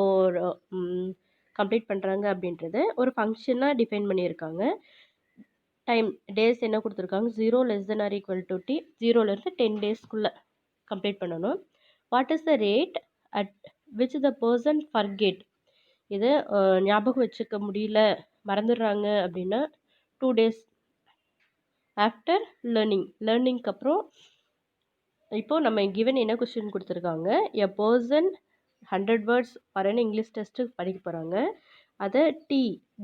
complete பண்ணுறாங்க அப்படின்றது ஒரு ஃபங்க்ஷனாக டிஃபைன் பண்ணியிருக்காங்க. டைம் டேஸ் என்ன கொடுத்துருக்காங்க, 0 less than or equal to t, 0லேருந்து 10 டேஸ்க்குள்ளே கம்ப்ளீட் பண்ணணும். What is the rate at which the person forget, இது ஞாபகம் வச்சுக்க முடியல மறந்துடுறாங்க அப்படின்னா 2 days ஆஃப்டர் லேர்னிங்க்கு அப்புறம் இப்போ நம்ம கிவன் என்ன கொஸ்டின் கொடுத்துருக்காங்க, எ பர்சன் 100 வேர்ட்ஸ் பரன்னு இங்கிலீஷ் டெஸ்ட்டு படிக்க போகிறாங்க. அதை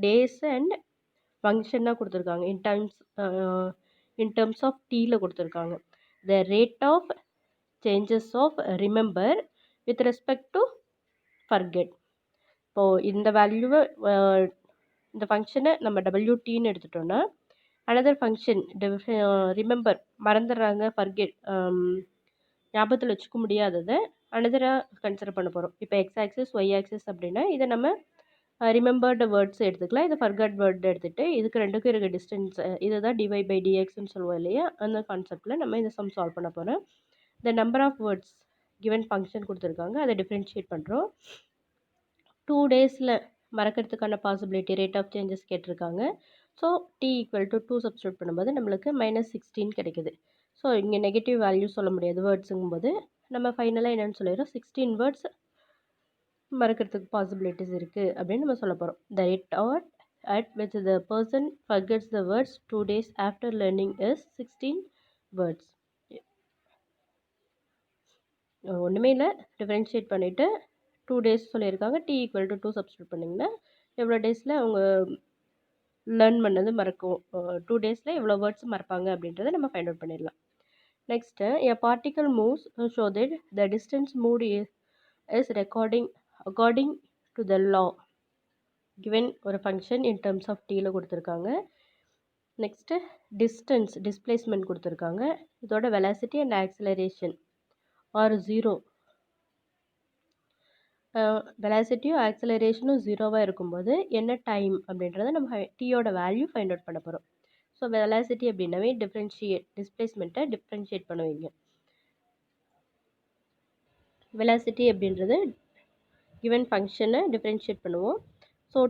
டேஸ் அண்ட் ஃபங்க்ஷனாக கொடுத்துருக்காங்க. இன் டர்ம்ஸ் ஆஃப் டீயில் கொடுத்துருக்காங்க. The rate of changes of remember with respect to forget. இப்போது இந்த வேல்யூவை இந்த ஃபங்க்ஷனை நம்ம WTன்னு எடுத்துட்டோன்னா, அனதர் ஃபங்க்ஷன் ரிமெம்பர் மறந்துடுறாங்க, ஃபர்கெட் ஞாபகத்தில் வச்சுக்க முடியாததை அனதராக கன்சிடர் பண்ண போகிறோம். இப்போ x-ஆக்சிஸ் y-ஆக்சிஸ் அப்படின்னா இதை நம்ம ரிமெம்பர்டு வேர்ட்ஸ் எடுத்துக்கலாம். இதை ஃபர்கட் வேர்ட் எடுத்துகிட்டு இதுக்கு ரெண்டுக்கும் இருக்க டிஸ்டன்ஸ் இதுதான் dy/dxன்னு சொல்லுவோம் இல்லையா, அந்த கான்செப்டில் நம்ம இந்த சம் சால்வ் பண்ண போகிறோம். The number of words given function கொடுத்துருக்காங்க, அதை டிஃப்ரென்ஷியேட் பண்ணுறோம். 2 டேஸில் மறக்கிறதுக்கான பாசிபிலிட்டி ரேட் ஆஃப் சேஞ்சஸ் கேட்டிருக்காங்க. ஸோ t = 2 சப்ஸ்டியூட் பண்ணும்போது நம்மளுக்கு -16 கிடைக்குது. ஸோ இங்கே நெகட்டிவ் வேல்யூ சொல்ல முடியாது வேர்ட்ஸுங்கும்போது நம்ம ஃபைனலாக என்னென்னு சொல்லிடுறோம், 16 வேர்ட்ஸ் மறக்கிறதுக்கு பாசிபிலிட்டிஸ் இருக்குது அப்படின்னு நம்ம சொல்ல போகிறோம். The rate at which the person forgets the words 2 days after learning is 16 words. ஒன்றுமே இல்லை, டிஃப்ரென்ஷியேட் பண்ணிவிட்டு 2 டேஸ் சொல்லியிருக்காங்க. t = 2 சப்ஸ்டியூட் பண்ணிங்கன்னா எவ்வளோ டேஸில் அவங்க லேர்ன் பண்ணது மறக்கும், 2 டேஸில் எவ்வளோ வேர்ட்ஸ் மறப்பாங்க அப்படின்றத நம்ம ஃபைண்ட் அவுட் பண்ணிடலாம். Next a particle moves so that the distance moved is recording according to the law given ஒரு ஃபங்க்ஷன் in terms of tல கொடுத்துருக்காங்க. நெக்ஸ்ட்டு டிஸ்பிளேஸ்மெண்ட் கொடுத்துருக்காங்க. இதோட வெலாசிட்டி அண்ட் ஆக்சிலரேஷன் ஆர் 0, வெலாசிட்டியும் ஆக்சிலரேஷனும் 0வாக இருக்கும்போது என்ன டைம் அப்படின்றத நம்ம டீயோட வேல்யூ ஃபைண்ட் அவுட் பண்ண போகிறோம். ஸோ வெலாசிட்டி அப்படின்னாவே டிஸ்பிளேஸ்மெண்ட்டை டிஃப்ரென்ஷியேட் பண்ணுவீங்க. வெலாசிட்டி அப்படின்றது கிவன் ஃபங்க்ஷனை டிஃப்ரென்ஷியேட் பண்ணுவோம். ஸோ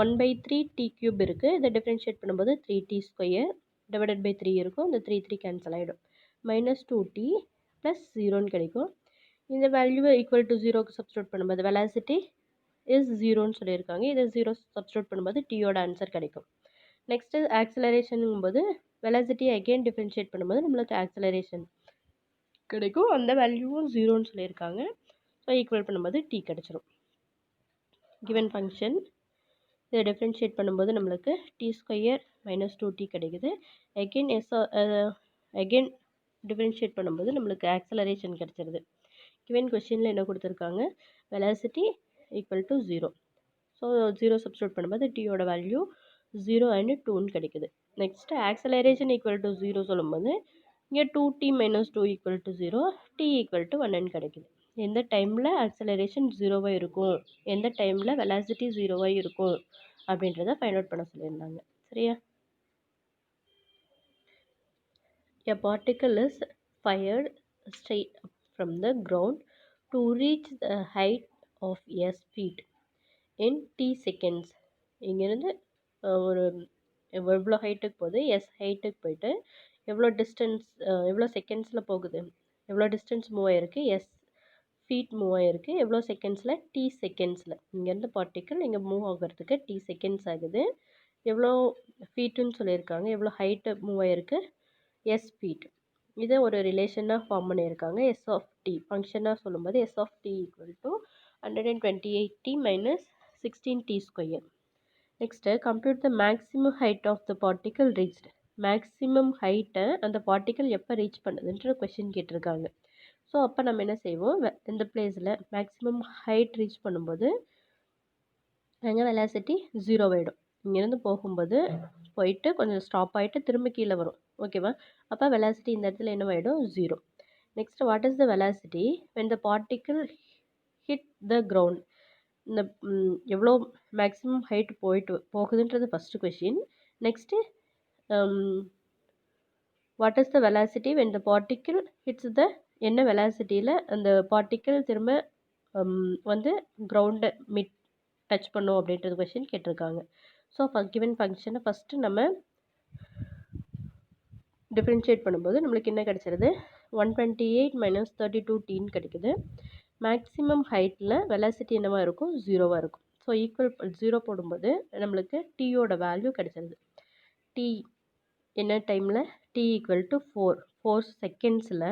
1/3 t³ இருக்குது, இதை டிஃப்ரென்ஷியேட் பண்ணும்போது 3t² /3 இருக்கும். இந்த 3 கேன்சல் ஆகிடும். -2t + 0ன்னு கிடைக்கும். இந்த வேல்யூவை ஈக்குவல் டு 0க்கு சப்ஸ்டியூட் பண்ணும்போது வெலாசிட்டி இஸ் 0ன்னு சொல்லியிருக்காங்க. இதை 0 சப்ஸ்டியூட் பண்ணும்போது டீயோட ஆன்சர் கிடைக்கும். நெக்ஸ்ட்டு ஆக்சிலரேஷனுங்கும்போது வெலாசிட்டி அகெயின் டிஃப்ரென்ஷியேட் பண்ணும்போது நம்மளுக்கு ஆக்சிலரேஷன் கிடைக்கும். அந்த வேல்யூவும் 0ன்னு சொல்லியிருக்காங்க. ஸோ ஈக்குவல் பண்ணும்போது t கிடச்சிரும். கிவன் ஃபங்க்ஷன் இதை டிஃப்ரென்ஷியேட் பண்ணும்போது நம்மளுக்கு t² -2t கிடைக்குது. அகெயின் டிஃப்ரென்ஷியேட் பண்ணும்போது நம்மளுக்கு ஆக்சிலரேஷன் கிடச்சிருது. கிவன் கொஸ்டினில் என்ன கொடுத்துருக்காங்க, வெலாசிட்டி = 0. ஸோ 0 சப்ஸ்டியூட் பண்ணும்போது டீயோட வேல்யூ 0 and 2ன்னு கிடைக்குது. நெக்ஸ்ட்டு ஆக்சிலரேஷன் = 0 சொல்லும்போது இங்கே 2t - 2 = 0, t = 1ன்னு கிடைக்குது. எந்த டைமில் ஆக்சிலரேஷன் 0வாக இருக்கும், எந்த டைமில் வெலாசிட்டி 0வாக இருக்கும் அப்படின்றத ஃபைண்ட் அவுட் பண்ண சொல்லியிருந்தாங்க. சரியா? A particle is fired straight up from the ground to reach the height of s feet in t seconds. இங்கேருந்து ஒரு எவ்வளோ ஹைட்டுக்கு போகுது, எஸ் ஹைட்டுக்கு போயிட்டு எவ்வளோ டிஸ்டன்ஸ் எவ்வளோ செகண்ட்ஸில் போகுது, எவ்வளோ டிஸ்டன்ஸ் மூவ் ஆகிருக்கு, எஸ் ஃபீட் மூவ் ஆகிருக்கு, எவ்வளோ செகண்ட்ஸில், டி செகண்ட்ஸில். இங்கேருந்து பார்ட்டிக்கல் இங்கே மூவ் ஆகிறதுக்கு டி செகண்ட்ஸ் ஆகுது. எவ்வளோ ஃபீட்டுன்னு சொல்லியிருக்காங்க, எவ்வளோ ஹைட்டு மூவ் ஆகிருக்கு, எஸ் ஃபீட். இதை ஒரு ரிலேஷனாக ஃபார்ம் பண்ணியிருக்காங்க. எஸ் ஆஃப் டி ஃபங்க்ஷனாக சொல்லும்போது s of t = 128t - 16t². Next compute the maximum height of the particle reached. Maximum ஹைட்டை அந்த பார்ட்டிக்கல் எப்போ ரீச் பண்ணுதுன்ற கொஷின் கேட்டிருக்காங்க. ஸோ அப்போ நம்ம என்ன செய்வோம், இந்த பிளேஸில் மேக்ஸிமம் ஹைட் ரீச் பண்ணும்போது அங்கே வெலாசிட்டி 0 ஆகிடும். இங்கேருந்து போகும்போது போயிட்டு கொஞ்சம் ஸ்டாப் ஆகிட்டு திரும்ப கீழே வரும். ஓகேவா? அப்போ வெலாசிட்டி இந்த இடத்துல என்னவாயிடும், 0. Next what is the velocity when the particle hit the ground. இந்த எவ்வளோ மேக்ஸிமம் ஹைட் போகுதுன்றது first question. Next what is the velocity when the particle hits the, என்ன வெலாசிட்டியில் அந்த பார்ட்டிக்கிள் திரும்ப வந்து கிரவுண்டை டச் பண்ணும் அப்படின்றது கொஷின் கேட்டிருக்காங்க. ஸோ கிவன் ஃபங்க்ஷனை ஃபஸ்ட்டு நம்ம டிஃப்ரென்ஷியேட் பண்ணும்போது நம்மளுக்கு என்ன கிடச்சிருது, 128 - 32tன்னு கிடைக்குது. மேக்ஸிமம் ஹைட்டில் வெலாசிட்டி என்னவாக இருக்கும், 0வாக இருக்கும். ஸோ ஈக்குவல் 0 போடும்போது நம்மளுக்கு டீயோட வேல்யூ கிடச்சிருது. டி என்ன டைமில், t = 4 செகண்ட்ஸில்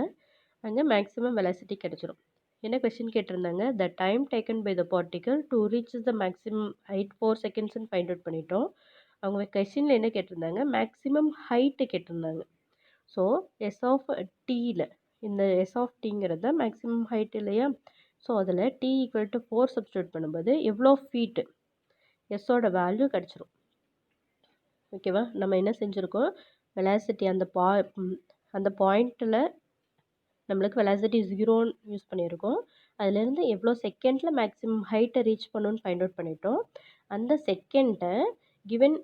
அங்கே மேக்ஸிமம் வெலாசிட்டி கிடச்சிரும். என்ன கொஸ்டின் கேட்டிருந்தாங்க, the time taken by the particle to reach the maximum height 4 செகண்ட்ஸ்ன்னு ஃபைண்ட் அவுட் பண்ணிட்டோம். அவங்க கொஸ்டினில் என்ன கேட்டிருந்தாங்க, மேக்ஸிமம் ஹைட்டு கேட்டிருந்தாங்க. ஸோ எஸ் ஆஃப் டீயில் இந்த எஸ் ஆஃப் டீங்கிறது தான் மேக்ஸிமம் ஹைட் இல்லையா? ஸோ அதில் டி ஈக்குவல் டு 4 சப்ஸ்டியூட் பண்ணும்போது எவ்வளோ ஃபீட்டு எஸ்ஸோட வேல்யூ கிடச்சிரும். ஓகேவா? நம்ம என்ன செஞ்சுருக்கோம், வெலாசிட்டி அந்த பாயிண்ட்டில் நம்மளுக்கு வெலாசிட்டி 0ன்னு யூஸ் பண்ணியிருக்கோம். அதுலேருந்து எவ்வளோ செகண்டில் மேக்ஸிமம் ஹைட்டை ரீச் பண்ணணும்னு ஃபைண்ட் அவுட் பண்ணிட்டோம். அந்த செகண்டை கிவன்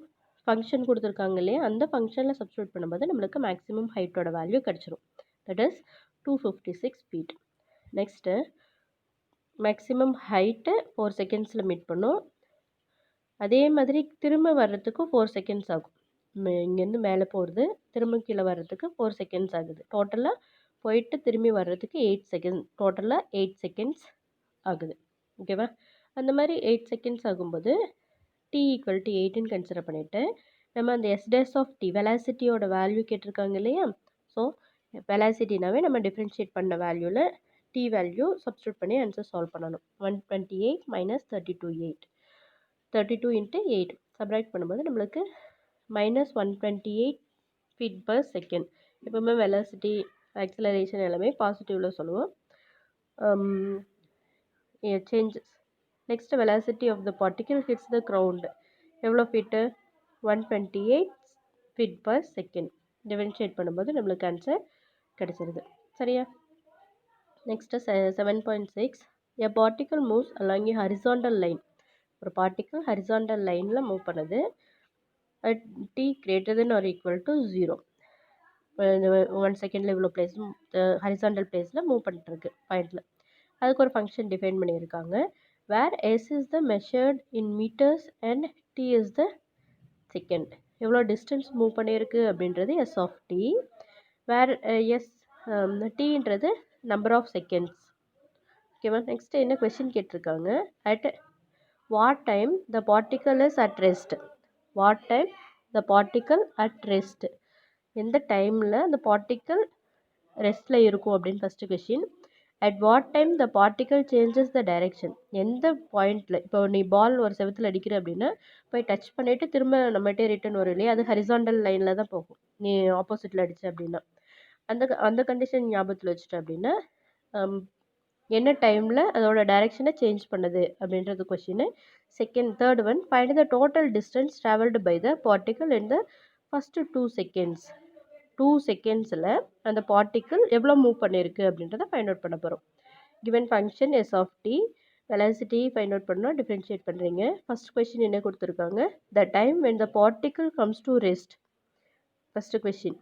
ஃபங்க்ஷன் கொடுத்துருக்காங்க இல்லையா, அந்த ஃபங்க்ஷனில் சப்ஸ்டியூட் பண்ணும்போது நம்மளுக்கு மேக்ஸிமம் ஹைட்டோட வேல்யூ கிடச்சிரும். That is 256 feet. Next maximum height 4 செகண்ட்ஸில் மீட் பண்ணோம். அதே மாதிரி திரும்ப வர்றதுக்கு 4 செகண்ட்ஸ் ஆகும். இங்கேருந்து மேலே போகிறது திரும்ப கீழே வர்றதுக்கு 4 செகண்ட்ஸ் ஆகுது. டோட்டலாக போயிட்டு திரும்பி வர்றதுக்கு 8 செகண்ட், டோட்டலாக 8 செகண்ட்ஸ் ஆகுது. ஓகேவா? அந்த மாதிரி 8 செகண்ட்ஸ் ஆகும்போது டி ஈக்குவல் டு 8ன்னு கன்சிடர் பண்ணிவிட்டு நம்ம அந்த எஸ் டேஸ் ஆஃப் டி வெலாசிட்டியோட வேல்யூ கேட்டிருக்காங்க இல்லையா? ஸோ வெலாசிட்டினாவே நம்ம டிஃப்ரென்ஷியேட் பண்ண வேல்யூவில் டி வேல்யூ சப்ஸ்டியூட் பண்ணி ஆன்சர் சால்வ் பண்ணணும். 128 மைனஸ் 32 இன்ட்டு 8 சப்ராக்ட் பண்ணும்போது நம்மளுக்கு -128 ஃபீட் பர் செகண்ட். எப்போவுமே வெலாசிட்டி ஆக்சலரேஷன் எல்லாமே பாசிட்டிவில் சொல்லுவோம். Changes next velocity of the particle hits the ground எவ்வளோ feet, 128 feet per second. Differentiate பண்ணும்போது நம்மளுக்கு ஆன்சர் கிடச்சிருது. சரியா? Next 7.6 a particle moves along a horizontal line. ஒரு பார்ட்டிக்கல் ஹரிசாண்டல் லைனில் மூவ் பண்ணுது at t greater than or equal to 0. 1 செகண்டில் இவ்வளோ பிளேஸ் ஹரிசாண்டல் பிளேஸில் மூவ் பண்ணிட்டுருக்கு பாயிண்டில். அதுக்கு ஒரு ஃபங்க்ஷன் டிஃபைன் பண்ணியிருக்காங்க. Where s is the measured in metres and t is the second. எவ்வளோ டிஸ்டன்ஸ் மூவ் பண்ணியிருக்கு அப்படின்றது s of t. Where s டீன்றது நம்பர் ஆஃப் செகண்ட்ஸ். ஓகேவா? நெக்ஸ்ட்டு என்ன கொஷின் கேட்டிருக்காங்க, at what time the particle is at rest. What time the particle at rest. எந்த டைமில் அந்த பார்ட்டிக்கல் ரெஸ்ட்டில் இருக்கும் அப்படின்னு first question. At what time the particle changes the direction. எந்த பாயிண்டில், இப்போ நீ பால் ஒரு செவத்தில் அடிக்கிற அப்படின்னா போய் டச் பண்ணிவிட்டு திரும்ப நம்மகிட்டே ரிட்டன் வரும் இல்லையா, அது ஹரிசாண்டல் லைனில் தான் போகும். நீ ஆப்போசிட்டில் அடித்த அப்படின்னா அந்த கண்டிஷன் ஞாபகத்தில் வச்சுட்ட அப்படின்னா என்ன டைமில் அதோட டைரெக்ஷனை சேஞ்ச் பண்ணுது அப்படின்றது question. Third one, find the total distance travelled by the particle in the first 2 seconds. 2 செகண்ட்ஸில் அந்த பார்ட்டிக்கல் எவ்வளோ மூவ் பண்ணியிருக்கு அப்படின்றத ஃபைண்ட் அவுட் பண்ண போகிறோம். Given function s of t, velocity find out பண்ணால் டிஃப்ரென்ஷியேட் பண்ணுறீங்க. ஃபஸ்ட் கொஷின் என்ன கொடுத்துருக்காங்க, the time when the particle comes to rest. First question.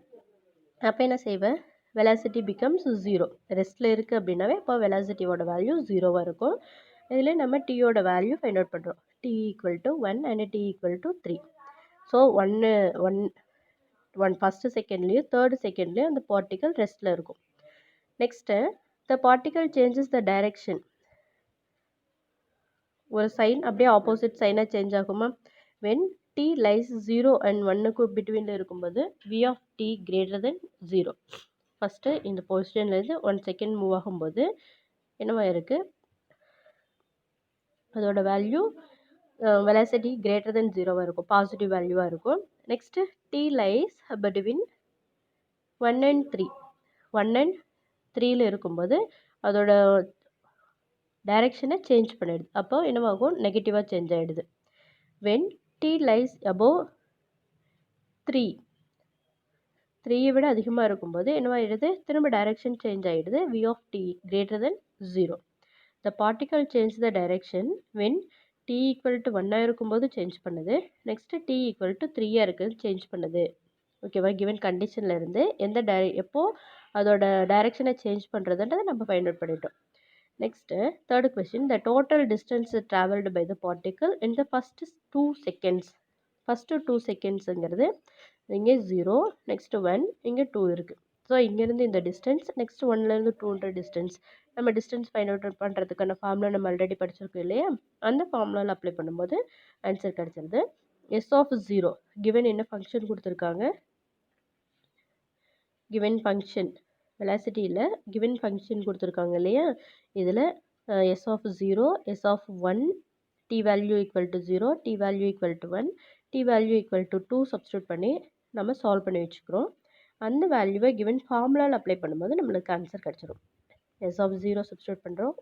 அப்போ என்ன செய்வேன், வெலாசிட்டி பிகம்ஸ் 0. ரெஸ்ட்டில் இருக்குது அப்படின்னாவே இப்போ வெலாசிட்டியோட வேல்யூ 0வாக இருக்கும். இதில் நம்ம டீயோட வேல்யூ ஃபைண்ட் அவுட் பண்ணுறோம். T equal to 1 and t equal to 3. So one first செகண்ட்லேயும் தேர்டு செகண்ட்லேயும் அந்த பார்ட்டிக்கல் ரெஸ்ட்டில் இருக்கும். Next the particle changes the direction. ஒரு சைன் அப்படியே ஆப்போசிட் சைனாக சேஞ்ச் ஆகுமா? வென் டி லைஸ் 0 அண்ட் 1க்கு பிட்வீனில் இருக்கும்போது v of t greater than 0. First இந்த பொசிஷன்லேருந்து 1 செகண்ட் மூவ் ஆகும்போது என்னவா இருக்குது, அதோட வேல்யூ வெலாசிட்டி கிரேட்டர் தென் 0வாக இருக்கும், பாசிட்டிவ் வேல்யூவாக இருக்கும். Next t lies between 1 and 3. 1 and 3ல் இருக்கும்போது அதோட டைரெக்ஷனை சேஞ்ச் பண்ணிடுது. அப்போ என்னவாகும், நெகட்டிவாக சேஞ்ச் ஆகிடுது. வென் டி லைஸ் அபோவ் 3யை விட அதிகமாக இருக்கும்போது என்னவாகிடுது, திரும்ப டைரெக்ஷன் சேஞ்ச் ஆகிடுது. V of t greater than 0. The particle change the direction when t equal to 1ஆக இருக்கும்போது சேஞ்ச் பண்ணுது. நெக்ஸ்ட்டு டி ஈக்குவல் டு 3ஆக இருக்குது சேஞ்ச் பண்ணுது. ஓகேவா? கிவன் கண்டிஷனில் இருந்து எப்போது அதோட டைரெக்ஷனை சேஞ்ச் பண்ணுறதுன்றதை நம்ம ஃபைண்ட் அவுட் பண்ணிட்டோம். Next third question, the total distance travelled by the particle in the first 2 seconds. First 2 செகண்ட்ஸுங்கிறது இங்கே 0, நெக்ஸ்ட்டு 1, இங்கே 2 இருக்குது. ஸோ இங்கேருந்து இந்த டிஸ்டன்ஸ், நெக்ஸ்ட் 1லேருந்து 2ன்ற டிஸ்டன்ஸ். நம்ம டிஸ்டன்ஸ் ஃபைண்ட் அவுட் பண்ணுறதுக்கான ஃபார்முலா நம்ம ஆல்ரெடி படிச்சிருக்கோம் இல்லையா, அந்த ஃபார்முலாவில் அப்ளை பண்ணும்போது ஆன்சர் கிடச்சிருது. எஸ் ஆஃப் 0 கிவன் என்ன ஃபங்க்ஷன் கொடுத்துருக்காங்க, கிவன் ஃபங்க்ஷன் வெலாசிட்டியில் கிவன் ஃபங்க்ஷன் கொடுத்துருக்காங்க இல்லையா, இதில் s of 0, s of 1, t value equal to 0, t value equal to 1, t value equal to 2 substitute பண்ணி நம்ம சால்வ் பண்ணி வச்சுக்கிறோம். அந்த வேல்யூவை கிவன் ஃபார்முலாவில் அப்ளை பண்ணும்போது நம்மளுக்கு ஆன்சர் கிடச்சிரும். s of 0 சப்ஸ்டியூட் பண்ணுறோம்,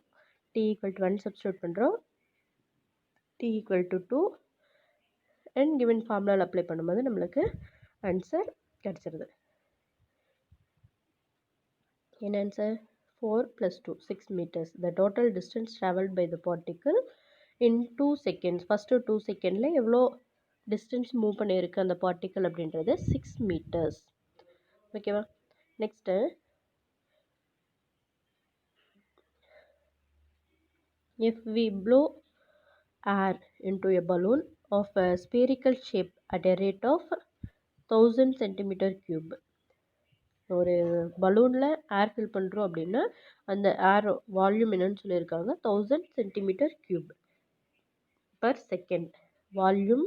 t equal to 1 சப்ஸ்டியூட் பண்ணுறோம், t equal to 2 and given ஃபார்முலாவில் அப்ளை பண்ணும்போது நம்மளுக்கு ஆன்சர் கிடச்சிருது. என்ன answer? 4 plus 2, 6 meters. The total distance traveled by the particle in 2 seconds. First 2 செகண்டில் எவ்வளோ டிஸ்டன்ஸ் மூவ் பண்ணியிருக்கு அந்த பார்ட்டிக்கல் அப்படின்றது 6 meters. ஓகேவா? Next if we blow air into a balloon of a spherical shape at a rate of 1000 centimeter cube. ஒரு பலூனில் ஏர் fill பண்ணுறோம் அப்படின்னா அந்த ஏர் வால்யூம் என்னன்னு சொல்லியிருக்காங்க, 1000 centimetre cube per second. Volume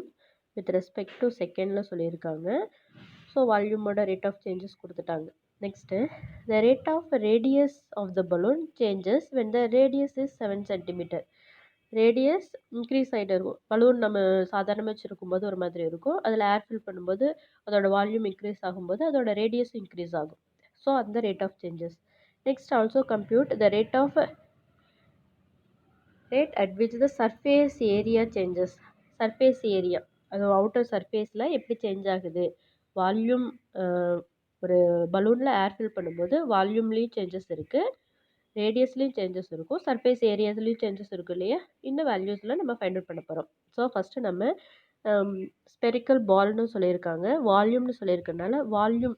with respect to செகண்டில் சொல்லியிருக்காங்க. ஸோ வால்யூமோட ரேட் ஆஃப் சேஞ்சஸ் கொடுத்துட்டாங்க. Next the rate of radius of the balloon changes when the radius is 7 centimetre. Radius increase ஆகிட்டு இருக்கும். பலூன் நம்ம சாதாரணமாக வச்சுருக்கும் போது ஒரு மாதிரி இருக்கும், அதில் ஏர் ஃபில் பண்ணும்போது அதோட வால்யூம் இன்க்ரீஸ் ஆகும்போது அதோட ரேடியஸ் இன்க்ரீஸ் ஆகும். ஸோ அந்த rate of changes. Next also compute the rate at which the surface area changes. Surface area, அது அவுட்டர் சர்ஃபேஸில் எப்படி சேஞ்ச் ஆகுது. வால்யூம் ஒரு பலூனில் ஏர் ஃபில் பண்ணும்போது வால்யூம்லேயும் சேஞ்சஸ் இருக்குது, ரேடியஸ்லேயும் சேஞ்சஸ் இருக்கும், சர்ஃபேஸ் ஏரியாஸ்லேயும் சேஞ்சஸ் இருக்கும் இல்லையா. இந்த வேல்யூஸில் நம்ம ஃபைண்ட் அவுட் பண்ண போகிறோம். ஸோ ஃபஸ்ட்டு நம்ம ஸ்பெரிக்கல் பால்னு சொல்லியிருக்காங்க, வால்யூம்னு சொல்லியிருக்கனால வால்யூம்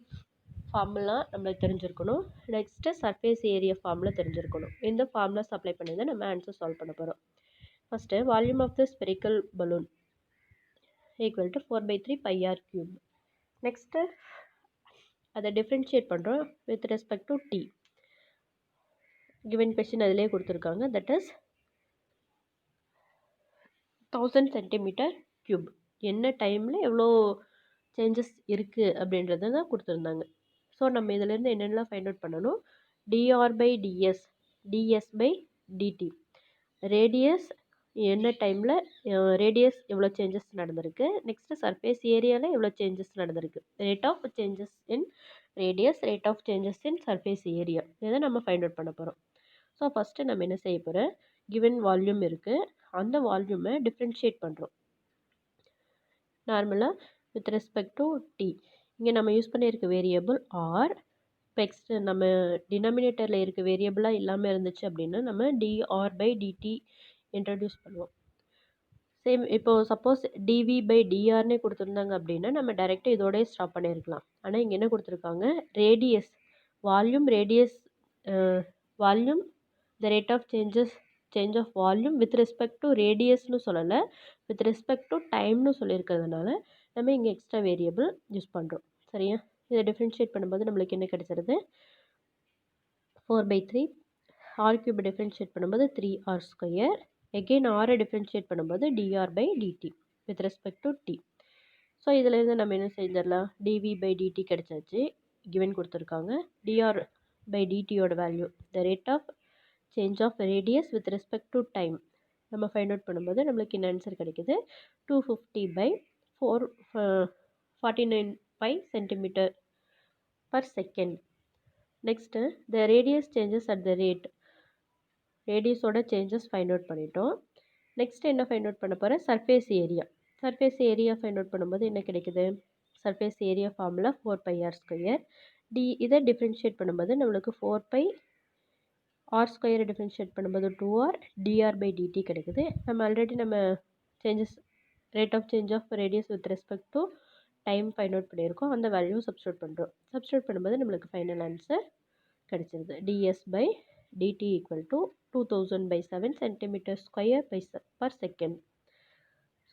ஃபார்முலா நம்மளுக்கு தெரிஞ்சிருக்கணும். நெக்ஸ்ட்டு சர்ஃபேஸ் ஏரியா ஃபார்முலா தெரிஞ்சிருக்கணும். இந்த ஃபார்முலாஸ் அப்ளை பண்ணி தான் நம்ம ஆன்சர் சால்வ் பண்ண போகிறோம். First volume of the spherical balloon equal to 4/3 πr3. Next அதை டிஃப்ரென்ஷியேட் பண்ணுறோம் with respect to t. Given question அதிலே கொடுத்துருக்காங்க, தட் இஸ் 1000 சென்டிமீட்டர் க்யூப். என்ன டைமில் எவ்வளோ சேஞ்சஸ் இருக்குது அப்படின்றத தான் கொடுத்துருந்தாங்க. ஸோ நம்ம இதிலேருந்து என்னென்னலாம் ஃபைண்ட் அவுட் பண்ணணும். dr/ds, ds/dt. ரேடியஸ் என்ன டைமில் ரேடியஸ் எவ்வளோ சேஞ்சஸ் நடந்திருக்கு. நெக்ஸ்ட்டு சர்ஃபேஸ் ஏரியாவில் எவ்வளோ சேஞ்சஸ் நடந்திருக்கு. Rate of changes in radius, rate of changes in surface area, இதை நம்ம ஃபைண்ட் அவுட் பண்ண போகிறோம். ஸோ ஃபஸ்ட்டு நம்ம என்ன செய்ய போகிறோம், கிவன் வால்யூம் இருக்குது, அந்த வால்யூமை டிஃப்ரென்ஷியேட் பண்ணுறோம் நார்மலாக வித் ரெஸ்பெக்ட் டு டி. இங்கே நம்ம யூஸ் பண்ணியிருக்க வேரியபிள் ஆர். நெக்ஸ்ட்டு நம்ம டினாமினேட்டரில் இருக்க வேரியபிளாக இல்லாமல் இருந்துச்சு அப்படின்னா நம்ம dr/dt இன்ட்ரடியூஸ் பண்ணுவோம். சேம் இப்போது சப்போஸ் dv/drனே கொடுத்துருந்தாங்க அப்படின்னா நம்ம டைரெக்டாக இதோடய ஸ்டாப் பண்ணியிருக்கலாம். ஆனால் இங்கே என்ன கொடுத்துருக்காங்க, radius, volume, radius, volume, the rate of change of volume with respect to ரேடியஸ்னு சொல்லலை, வித் ரெஸ்பெக்ட் டு டைம்னு சொல்லியிருக்கிறதுனால நம்ம இங்கே எக்ஸ்ட்ரா வேரியபிள் யூஸ் பண்ணுறோம். சரியா? இதை டிஃப்ரென்ஷியேட் பண்ணும்போது நம்மளுக்கு என்ன கிடச்சிருது, 4/3 r³ டிஃப்ரென்ஷியேட் பண்ணும்போது 3r². எகெயின் ஆரை டிஃப்ரென்ஷியேட் பண்ணும்போது dr/dt with respect to t. So இதிலேருந்து நம்ம என்ன dv/dt கிடச்சாச்சு, கிவன் கொடுத்துருக்காங்க. dr/dtயோட value the rate of change of radius with respect to time நம்ம ஃபைண்ட் அவுட் பண்ணும்போது நம்மளுக்கு என்ன ஆன்சர் கிடைக்குது, 250/49 centimetre per second. Next the radius changes at the rate, ரேடியஸோட சேஞ்சஸ் ஃபைண்ட் அவுட் பண்ணிட்டோம். நெக்ஸ்ட் என்ன ஃபைண்ட் அவுட் பண்ண போகிறேன், surface area. Surface area find out பண்ணும்போது என்ன கிடைக்குது, சர்ஃபேஸ் ஏரியா ஃபார்முலா 4πr². இதை டிஃப்ரென்ஷியேட் பண்ணும்போது நம்மளுக்கு 4π, r² டிஃப்ரென்ஷியேட் பண்ணும்போது 2r, dr/dt கிடைக்குது. நம்ம already changes, rate of change of radius with respect to time find out பண்ணியிருக்கோம். அந்த வேல்யூ சப்ஸ்டியூட் பண்ணுறோம். சப்ஸ்டியூட் பண்ணும்போது நம்மளுக்கு ஃபைனல் ஆன்சர் கிடச்சிருது. ds/dt equal to 2000/7 cm² per second.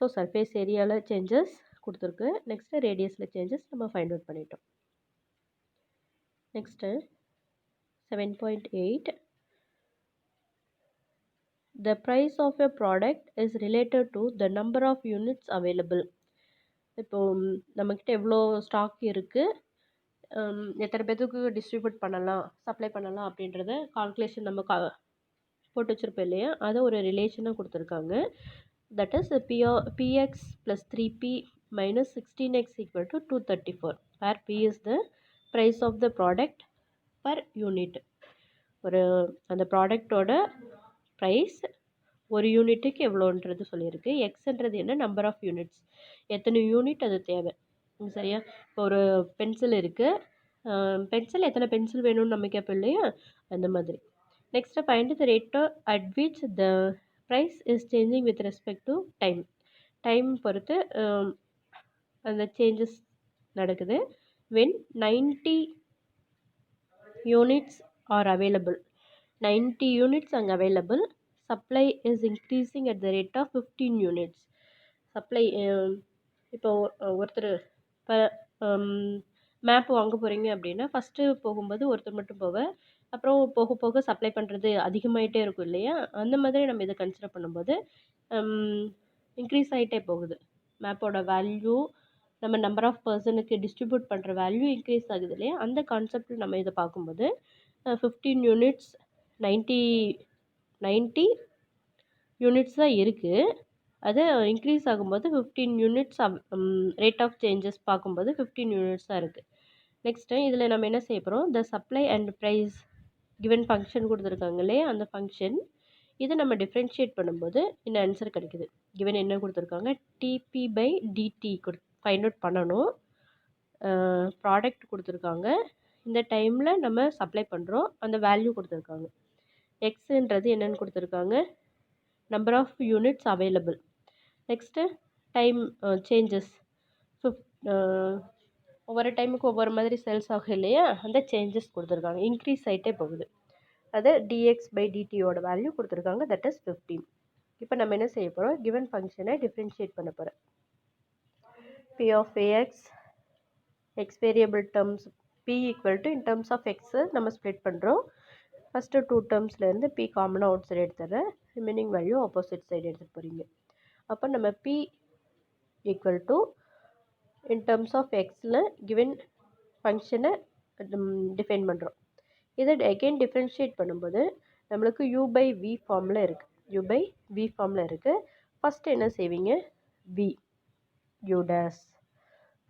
So surface ஏரியாவில் சேஞ்சஸ் கொடுத்துருக்கு. நெக்ஸ்ட்டு ரேடியஸில் சேஞ்சஸ் நம்ம ஃபைண்ட் அவுட் பண்ணிட்டோம். Next 7.8, the price of a product is related to the number of units available. இப்போது நம்மக்கிட்ட எவ்வளோ ஸ்டாக் இருக்குது, எத்தனை பேத்துக்கு டிஸ்ட்ரிபியூட் பண்ணலாம், சப்ளை பண்ணலாம் அப்படின்றத கால்குலேஷன் நம்ம போட்டு வச்சுருப்போம் இல்லையா, அதை ஒரு ரிலேஷனாக கொடுத்துருக்காங்க. That is px + 3p - 16x = 234, where p is the price of the product per unit. ஒரு அந்த ப்ராடக்டோட ப்ரைஸ் ஒரு யூனிட்டுக்கு எவ்வளோன்றது சொல்லியிருக்கு. எக்ஸ்ன்றது என்ன, நம்பர் ஆஃப் யூனிட்ஸ், எத்தனை யூனிட் அது தேவை. சரியா? இப்போ ஒரு பென்சில் இருக்குது, பென்சில் எத்தனை பென்சில் வேணும்னு நம்ம கேட்போம் இல்லையா, அந்த மாதிரி. Next find the rate at which the price is changing with respect to time. Time பொறுத்து அந்த சேஞ்சஸ் நடக்குது. when 90 units are available, 90 units அங்கே available, supply is increasing at the rate of 15 units. Supply இப்போ ஒருத்தர் இப்போ map வாங்க போகிறீங்க அப்படின்னா ஃபஸ்ட்டு போகும்போது ஒருத்தர் மட்டும் போவேன், அப்புறம் போக போக சப்ளை பண்ணுறது அதிகமாகிட்டே இருக்கும் இல்லையா, அந்த மாதிரி நம்ம இதை கன்சிடர் பண்ணும்போது இன்க்ரீஸ் ஆகிட்டே போகுது. மேப்போட வேல்யூ நம்ம நம்பர் ஆஃப் பர்சனுக்கு டிஸ்ட்ரிபியூட் பண்ணுற வேல்யூ இன்க்ரீஸ் ஆகுது இல்லையா, அந்த கான்செப்டில் நம்ம இதை பார்க்கும்போது 15 யூனிட்ஸ் 90 யூனிட்ஸ் தான் இருக்குது. அது இன்க்ரீஸ் ஆகும்போது 15 யூனிட்ஸ் ரேட் ஆஃப் சேஞ்சஸ் பார்க்கும்போது 15 யூனிட்ஸ் தான் இருக்குது. நெக்ஸ்ட்டு இதில் நம்ம என்ன செய்ய போகிறோம், the supply and price given function கொடுத்துருக்காங்க இல்லையா, அந்த ஃபங்க்ஷன் இதை நம்ம டிஃப்ரென்ஷியேட் பண்ணும்போது இந்த ஆன்சர் கிடைக்குது. கிவன் என்ன கொடுத்துருக்காங்க, TP/dt ஃபைண்ட் அவுட் பண்ணணும். ப்ராடக்ட் கொடுத்துருக்காங்க, இந்த டைமில் நம்ம சப்ளை பண்ணுறோம், அந்த வேல்யூ கொடுத்துருக்காங்க. எக்ஸுன்றது என்னென்னு கொடுத்துருக்காங்க, number of units available. Next time changes, ஒவ்வொரு டைமுக்கு ஒவ்வொரு மாதிரி சேல்ஸ் ஆகும் இல்லையா, அந்த சேஞ்சஸ் கொடுத்துருக்காங்க, இன்க்ரீஸ் ஆகிட்டே போகுது. அது dx/dtயோட வேல்யூ கொடுத்துருக்காங்க, தட் இஸ் 15. இப்போ நம்ம என்ன செய்ய போகிறோம், கிவன் ஃபங்க்ஷனை டிஃப்ரென்ஷியேட் பண்ண போகிறோம். p of ax, x variable terms p equal to in terms of x நம்ம ஸ்ப்ளிட் பண்ணுறோம். ஃபஸ்ட்டு 2 டேர்ம்ஸ்லேருந்து p காமனாக அவுட் சைடு எடுத்துடுறேன், ரிமைனிங் வேல்யூ ஆப்போசிட் சைடு எடுத்துகிட்டு போகிறீங்க. அப்போ நம்ம p equal to in terms of எக்ஸில் கிவன் ஃபங்க்ஷனை டிஃபைன் பண்ணுறோம். இதை அகெயின் டிஃப்ரென்ஷியேட் பண்ணும்போது நம்மளுக்கு u/v ஃபார்மில் இருக்குது, u/v ஃபார்மில் இருக்குது. ஃபஸ்ட்டு என்ன செய்வீங்க, v u dash,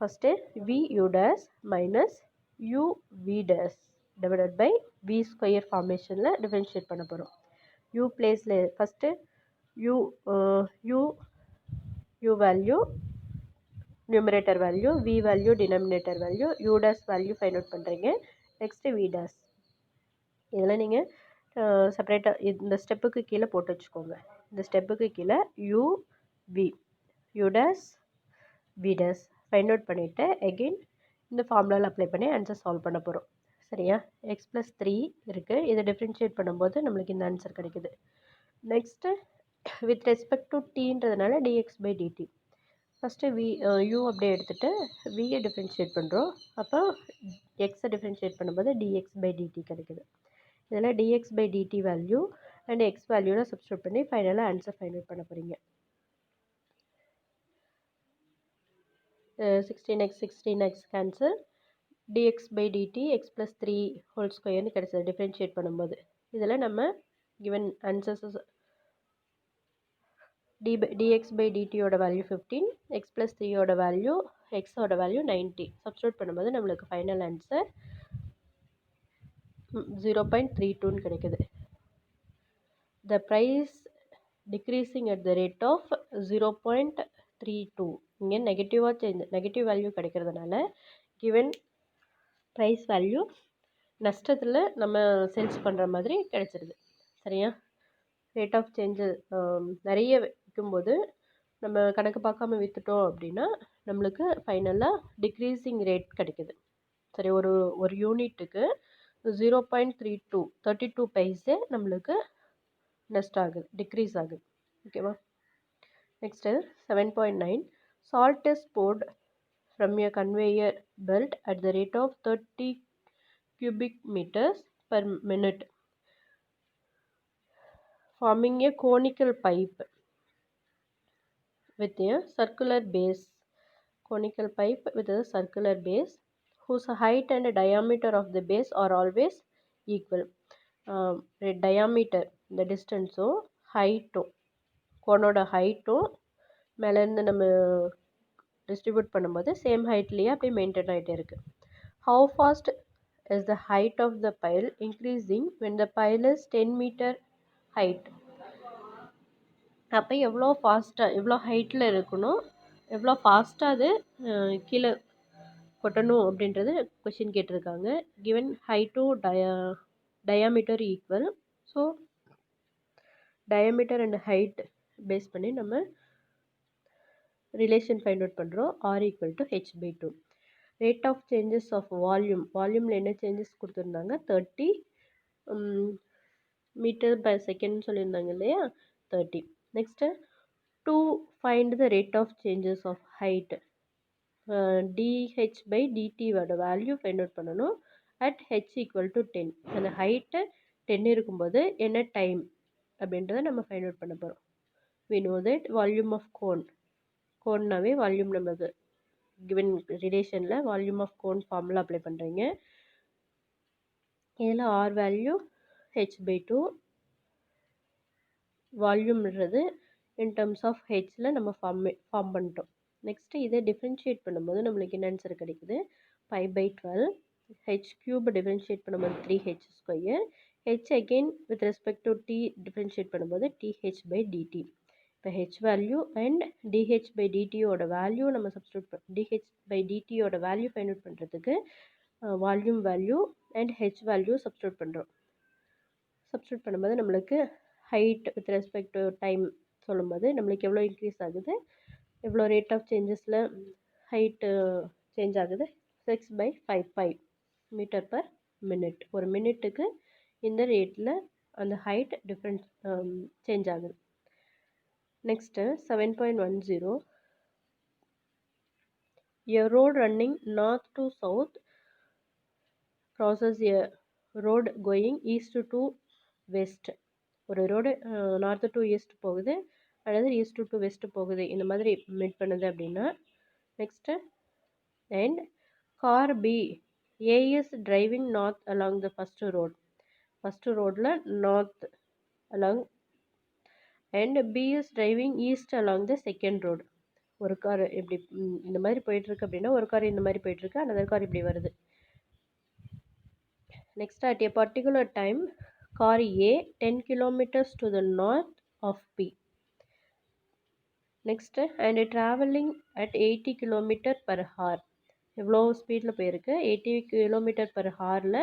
first v u dash minus u v dash divided by v square ஃபார்மேஷனில் டிஃப்ரென்ஷியேட் பண்ண போகிறோம். u place first u value numerator value, v value denominator value, u dash value find out பண்ணுறீங்க. Next v dash இதெல்லாம் நீங்கள் செப்பரேட்டாக இந்த ஸ்டெப்புக்கு கீழே போட்டு வச்சுக்கோங்க. இந்த ஸ்டெப்புக்கு கீழே u dash v dash find out பண்ணிவிட்டு அகெயின் இந்த ஃபார்முலாவில் அப்ளை பண்ணி ஆன்சர் சால்வ் பண்ண போகிறோம். சரியா? x + 3 இருக்குது, இதை டிஃப்ரென்ஷியேட் பண்ணும்போது நம்மளுக்கு இந்த ஆன்சர் கிடைக்குது. நெக்ஸ்ட்டு வித் ரெஸ்பெக்ட் டு டீன்றதுனால dx/dt, ஃபஸ்ட்டு u அப்படியே எடுத்துகிட்டு vயை டிஃப்ரென்ஷியேட் பண்ணுறோம், அப்போ எக்ஸை டிஃப்ரென்ஷியேட் பண்ணும்போது dx/dt கிடைக்குது. இதில் dx/dt வேல்யூ அண்ட் x வேல்யூவில் சப்ஸ்டியூட் பண்ணி ஃபைனலாக ஆன்சர் ஃபைண்ட் அவுட் பண்ண போகிறீங்க. 16x cancel, dx/dt x + 3 whole ஸ்கொயர்னு கிடைச்சது டிஃப்ரென்ஷியேட் பண்ணும்போது. இதில் நம்ம கிவன் ஆன்சர்ஸ் dx/dtயோட வேல்யூ 15, x + 3யோட வேல்யூ, எக்ஸோட வேல்யூ 90 சப்ஸ்டியூட் பண்ணும்போது நம்மளுக்கு ஃபைனல் ஆன்சர் 0.32 கிடைக்குது. The price decreasing at the rate of 0.32, இங்கே நெகட்டிவ் வேல்யூ கிடைக்கிறதுனால கிவன் ப்ரைஸ் வேல்யூ நஷ்டத்தில் நம்ம சேல்ஸ் பண்ணுற மாதிரி கிடைச்சிருது. சரியா? ரேட் ஆஃப் சேஞ்சு நிறைய விற்கும்போது நம்ம கணக்கு பார்க்காம விற்றுட்டோம் அப்படின்னா நம்மளுக்கு ஃபைனலாக டிக்ரீஸிங் ரேட் கிடைக்குது. சரி, ஒரு யூனிட்டுக்கு 0.32 பைசே நம்மளுக்கு நெக்ஸ்ட் ஆகுது, டிக்ரீஸ் ஆகுது. ஓகேவா? Next 7.9, salt is poured from a conveyor belt at the rate of 30 cubic meters per minute, forming a conical pipe with a circular base. whose height and diameter of the base are always equal. Diameter இந்த டிஸ்டன்ஸும் ஹைட்டும் கோனோட ஹைட்டும் மேலேருந்து நம்ம distribute பண்ணும்போது same ஹைட்லேயே அப்படியே maintain ஆகிட்டே இருக்குது. How fast is the height of the pile increasing when the pile is 10 meter height? அப்போ எவ்வளோ ஃபாஸ்ட்டாக எவ்வளோ ஹைட்டில் இருக்கணும், எவ்வளோ ஃபாஸ்ட்டாக அது கீழே கொட்டணும் அப்படின்றது கொஷின் கேட்டிருக்காங்க. Given height to diameter equal. So diameter and height base பண்ணி நம்ம ரிலேஷன் ஃபைண்ட் அவுட் பண்ணுறோம். R equal to h/2. Rate of changes of வால்யூமில் என்ன சேஞ்சஸ் கொடுத்துருந்தாங்க, 30 மீட்டர் பர் செகண்ட் சொல்லியிருந்தாங்க இல்லையா, 30. Next to find the rate of changes of height, dh/dtவோட value find out பண்ணணும். At h equal to 10. அந்த height 10 இருக்கும்போது என்ன டைம் அப்படின்றத நம்ம ஃபைண்ட் அவுட் பண்ண போகிறோம். we know that volume of கோன்னாவே வால்யூம் நம்மளுக்கு கிவன் ரிலேஷனில் volume of cone formula apply பண்ணுறீங்க. இதில் ஆர் வேல்யூ h/2, வால்யூம்ன்றது இன் டர்ம்ஸ் ஆஃப் ஹெச்சில் நம்ம ஃபார்ம் பண்ணிட்டோம். நெக்ஸ்ட்டு இதை டிஃப்ரென்ஷியேட் பண்ணும்போது நம்மளுக்கு என்ன ஆன்சர் கிடைக்குது, 5/12. h³ டிஃப்ரென்ஷியேட் பண்ணும்போது 3h². h again with respect to t differentiate பண்ணும்போது th/dt. இப்போ h வேல்யூ அண்ட் dh/dtயோட வேல்யூ நம்ம சப்ஸ்டியூட் dh/dtயோட வேல்யூ ஃபைண்ட் அவுட் பண்ணுறதுக்கு volume value and h value substitute பண்ணுறோம். சப்ஸ்டியூட் பண்ணும்போது நம்மளுக்கு height with respect to time சொல்லும்போது நம்மளுக்கு எவ்வளோ இன்க்ரீஸ் ஆகுது, எவ்வளோ ரேட் ஆஃப் சேஞ்சஸில் ஹைட்டு சேஞ்ச் ஆகுது, 6/5 மீட்டர் பர் மினிட். ஒரு மினிட்டுக்கு இந்த ரேட்டில் அந்த ஹைட் டிஃப்ரெண்ட் சேஞ்ச் ஆகுது. Next 7.10. A road running north to south crosses a road going east to west. ஒரு ரோடு நார்த்து டு ஈஸ்ட் போகுது அல்லது ஈஸ்ட் டு வெஸ்ட் போகுது, இந்த மாதிரி மீட் பண்ணுது அப்படின்னா. Next and car B A is driving north along the first ரோடில் north along and B is driving east along the second road. ஒரு கார் இப்படி இந்த மாதிரி போயிட்டுருக்கு அப்படின்னா ஒரு கார் இந்த மாதிரி போயிட்டுருக்கு, அனதர் கார் இப்படி வருது. Next at a particular time car A 10 kilometers to the north of P. Next and travelling at 80 km/h. எவ்வளோ ஸ்பீடில் போயிருக்கு, 80 km/hல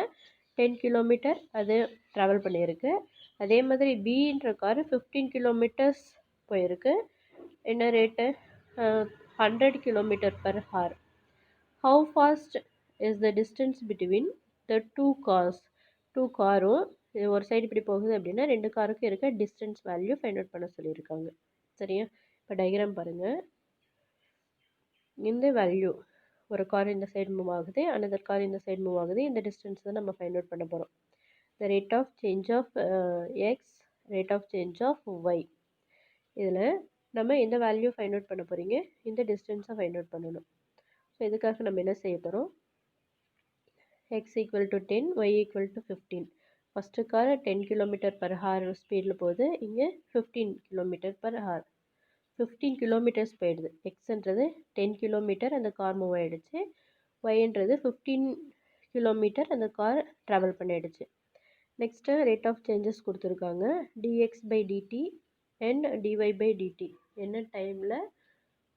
10 கிலோமீட்டர் அது ட்ராவல் பண்ணியிருக்கு. அதே மாதிரி பின்ற கார் 15 kilometers போயிருக்கு. என்ன rate, 100 km/h. How fast is the distance between the two cars? காரும் ஒரு சைடு இப்படி போகுது அப்படின்னா ரெண்டு காருக்கு இருக்க டிஸ்டன்ஸ் வேல்யூ ஃபைண்ட் அவுட் பண்ண சொல்லியிருக்காங்க. சரியா, இப்போ டயக்ராம் பாருங்கள். இந்த வேல்யூ ஒரு கார் இந்த சைடு மூவ் ஆகுது, அனதர் கார் இந்த சைடு மூவ் ஆகுது. இந்த டிஸ்டன்ஸ் தான் நம்ம ஃபைண்ட் அவுட் பண்ண போகிறோம். The rate of change of x, rate of change of y. இதில் நம்ம எந்த வேல்யூ ஃபைண்ட் அவுட் பண்ண போகிறீங்க, இந்த டிஸ்டன்ஸை ஃபைண்ட் அவுட் பண்ணணும். ஸோ இதுக்காக நம்ம என்ன செய்ய போகிறோம், x equal to 10, y equal to 15. First car 10 km/h ஸ்பீடில் போகுது, இங்கே 15 km/h. 15 kilometers போயிடுது. எக்ஸ்ன்றது 10 கிலோமீட்டர் அந்த கார் மூவ் ஆகிடுச்சு, ஒய்ன்றது 15 கிலோமீட்டர் அந்த கார் ட்ராவல் பண்ணிடுச்சு. நெக்ஸ்ட்டு ரேட் ஆஃப் சேஞ்சஸ் கொடுத்துருக்காங்க, dx/dt அண்ட் dy/dt. என்ன டைமில்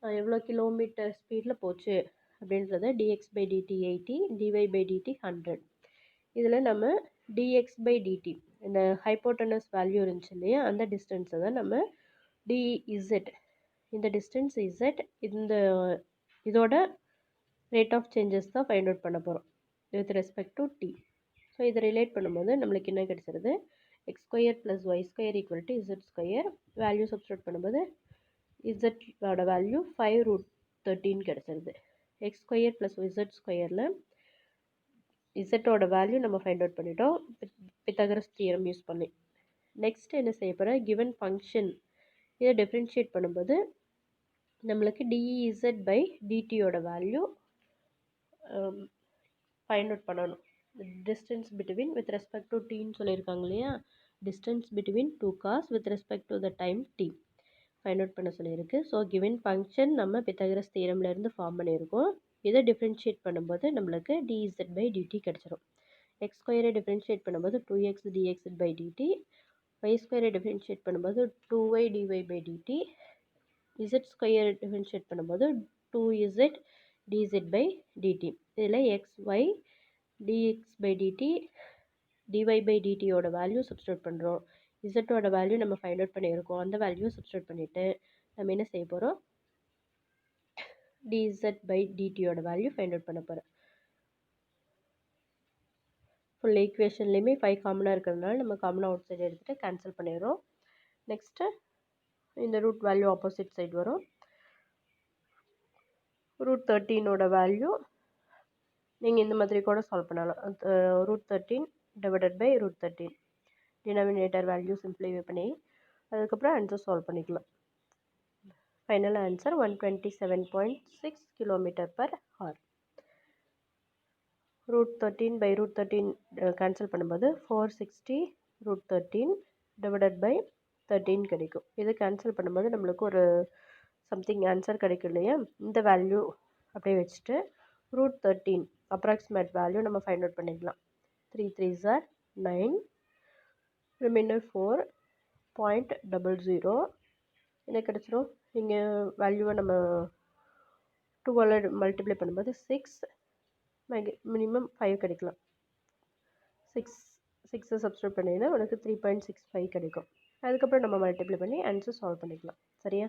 எவ்வளோ கிலோமீட்டர் ஸ்பீடில் போச்சு அப்படின்றத dx/dt 80, dy/dt 100. இதில் நம்ம dx/dt இந்த ஹைப்போட்டனஸ் வேல்யூ இருந்துச்சு இல்லையா, அந்த டிஸ்டன்ஸை தான் நம்ம dz, இந்த டிஸ்டன்ஸ் z, இதோட ரேட் ஆஃப் சேஞ்சஸ் தான் ஃபைண்ட் அவுட் பண்ண போகிறோம் with respect to t. So இதை ரிலேட் பண்ணும்போது நம்மளுக்கு என்ன கிடச்சிருது, x² + y² = z². Value substitute பண்ணும்போது z வேல்யூ 5√13 கிடச்சிருது. x² + z²ல் z வேல்யூ நம்ம ஃபைண்ட் அவுட் பண்ணிட்டோம் பித்தகரஸ் தியரம் யூஸ் பண்ணி. நெக்ஸ்ட் என்ன செய்ய போகிறோம், கிவன் ஃபங்க்ஷன் இதை டிஃப்ரென்ஷியேட் பண்ணும்போது நம்மளுக்கு dz/dtயோட வேல்யூ ஃபைண்ட் அவுட் பண்ணணும். Distance between with respect to டீன்னு சொல்லியிருக்காங்க இல்லையா, distance between two cars with respect to the time t find out பண்ண சொல்லியிருக்கு. ஸோ கிவன் ஃபங்க்ஷன் நம்ம பித்தகரஸ் தியரம்லேருந்து ஃபார்ம் பண்ணியிருக்கோம். இதை டிஃப்ரென்ஷியேட் பண்ணும்போது நம்மளுக்கு dz பை டிடி கிடச்சிரும். எக்ஸ் ஸ்கொயரை டிஃப்ரென்ஷியேட் பண்ணும்போது 2x dx by dt, y ஸ்கொயரை டிஃப்ரென்ஷியேட் பண்ணும்போது 2y dy by dt, z square differentiate பண்ணும்போது 2z dz பை டிடி. இதில் x y dx by dt dy by டிடியோட வேல்யூ சப்ஸ்டியூட் பண்ணுறோம். இசட்டோட வேல்யூ நம்ம ஃபைண்ட் அவுட் பண்ணியிருக்கோம். அந்த வேல்யூ சப்ஸ்டியூட் பண்ணிவிட்டு நம்ம என்ன செய்ய போகிறோம், dz பை டிடியோட வேல்யூ ஃபைண்ட் அவுட் பண்ண போகிறோம். ஃபுல் ஈக்குவேஷன்லேயுமே 5 காமனாக இருக்கிறதுனால நம்ம காமனாக அவுட் சைடு எடுத்துகிட்டு கேன்சல் பண்ணிடுறோம். நெக்ஸ்ட்டு இந்த ரூட் வேல்யூ ஆப்போசிட் சைடு வரும். ரூட் 13ஓட வேல்யூ நீங்கள் இந்த மாதிரி கூட சால்வ் பண்ணலாம். Root 13 divided by root 13 denominator value simplify பண்ணி அதுக்கப்புறம் ஆன்சர் சால்வ் பண்ணிக்கலாம். Final answer 127.6 km/h. Root 13 by root 13 cancel பண்ணும்போது 460 ரூட் 13 டிவைடட் பை 13 கிடைக்கும். இது கேன்சல் பண்ணும்போது நம்மளுக்கு ஒரு சம்திங் ஆன்சர் கிடைக்கும் இல்லையா, இந்த வேல்யூ அப்படியே வச்சுட்டு ரூட் 13 அப்ராக்சிமேட் வேல்யூ நம்ம ஃபைண்ட் அவுட் பண்ணிக்கலாம். 3 3s are 9, ரிமைண்டர் 4.00 என்ன கிடச்சிரும். இங்கே வேல்யூவை நம்ம 2 மல்டிப்ளை பண்ணும்போது 6 மினிமம் 5 கிடைக்கலாம். 6 சப்ஸ்டியூட் பண்ணிங்கன்னா உனக்கு 3.65 கிடைக்கும். அதுக்கப்புறம் நம்ம மல்டிப்ளை பண்ணி ஆன்சர் சால்வ் பண்ணிக்கலாம். சரியா?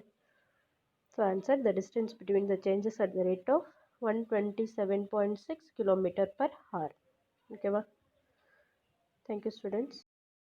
So answer the distance between the changes at the rate of 127.6 km/h. ஓகேவா? Thank you students.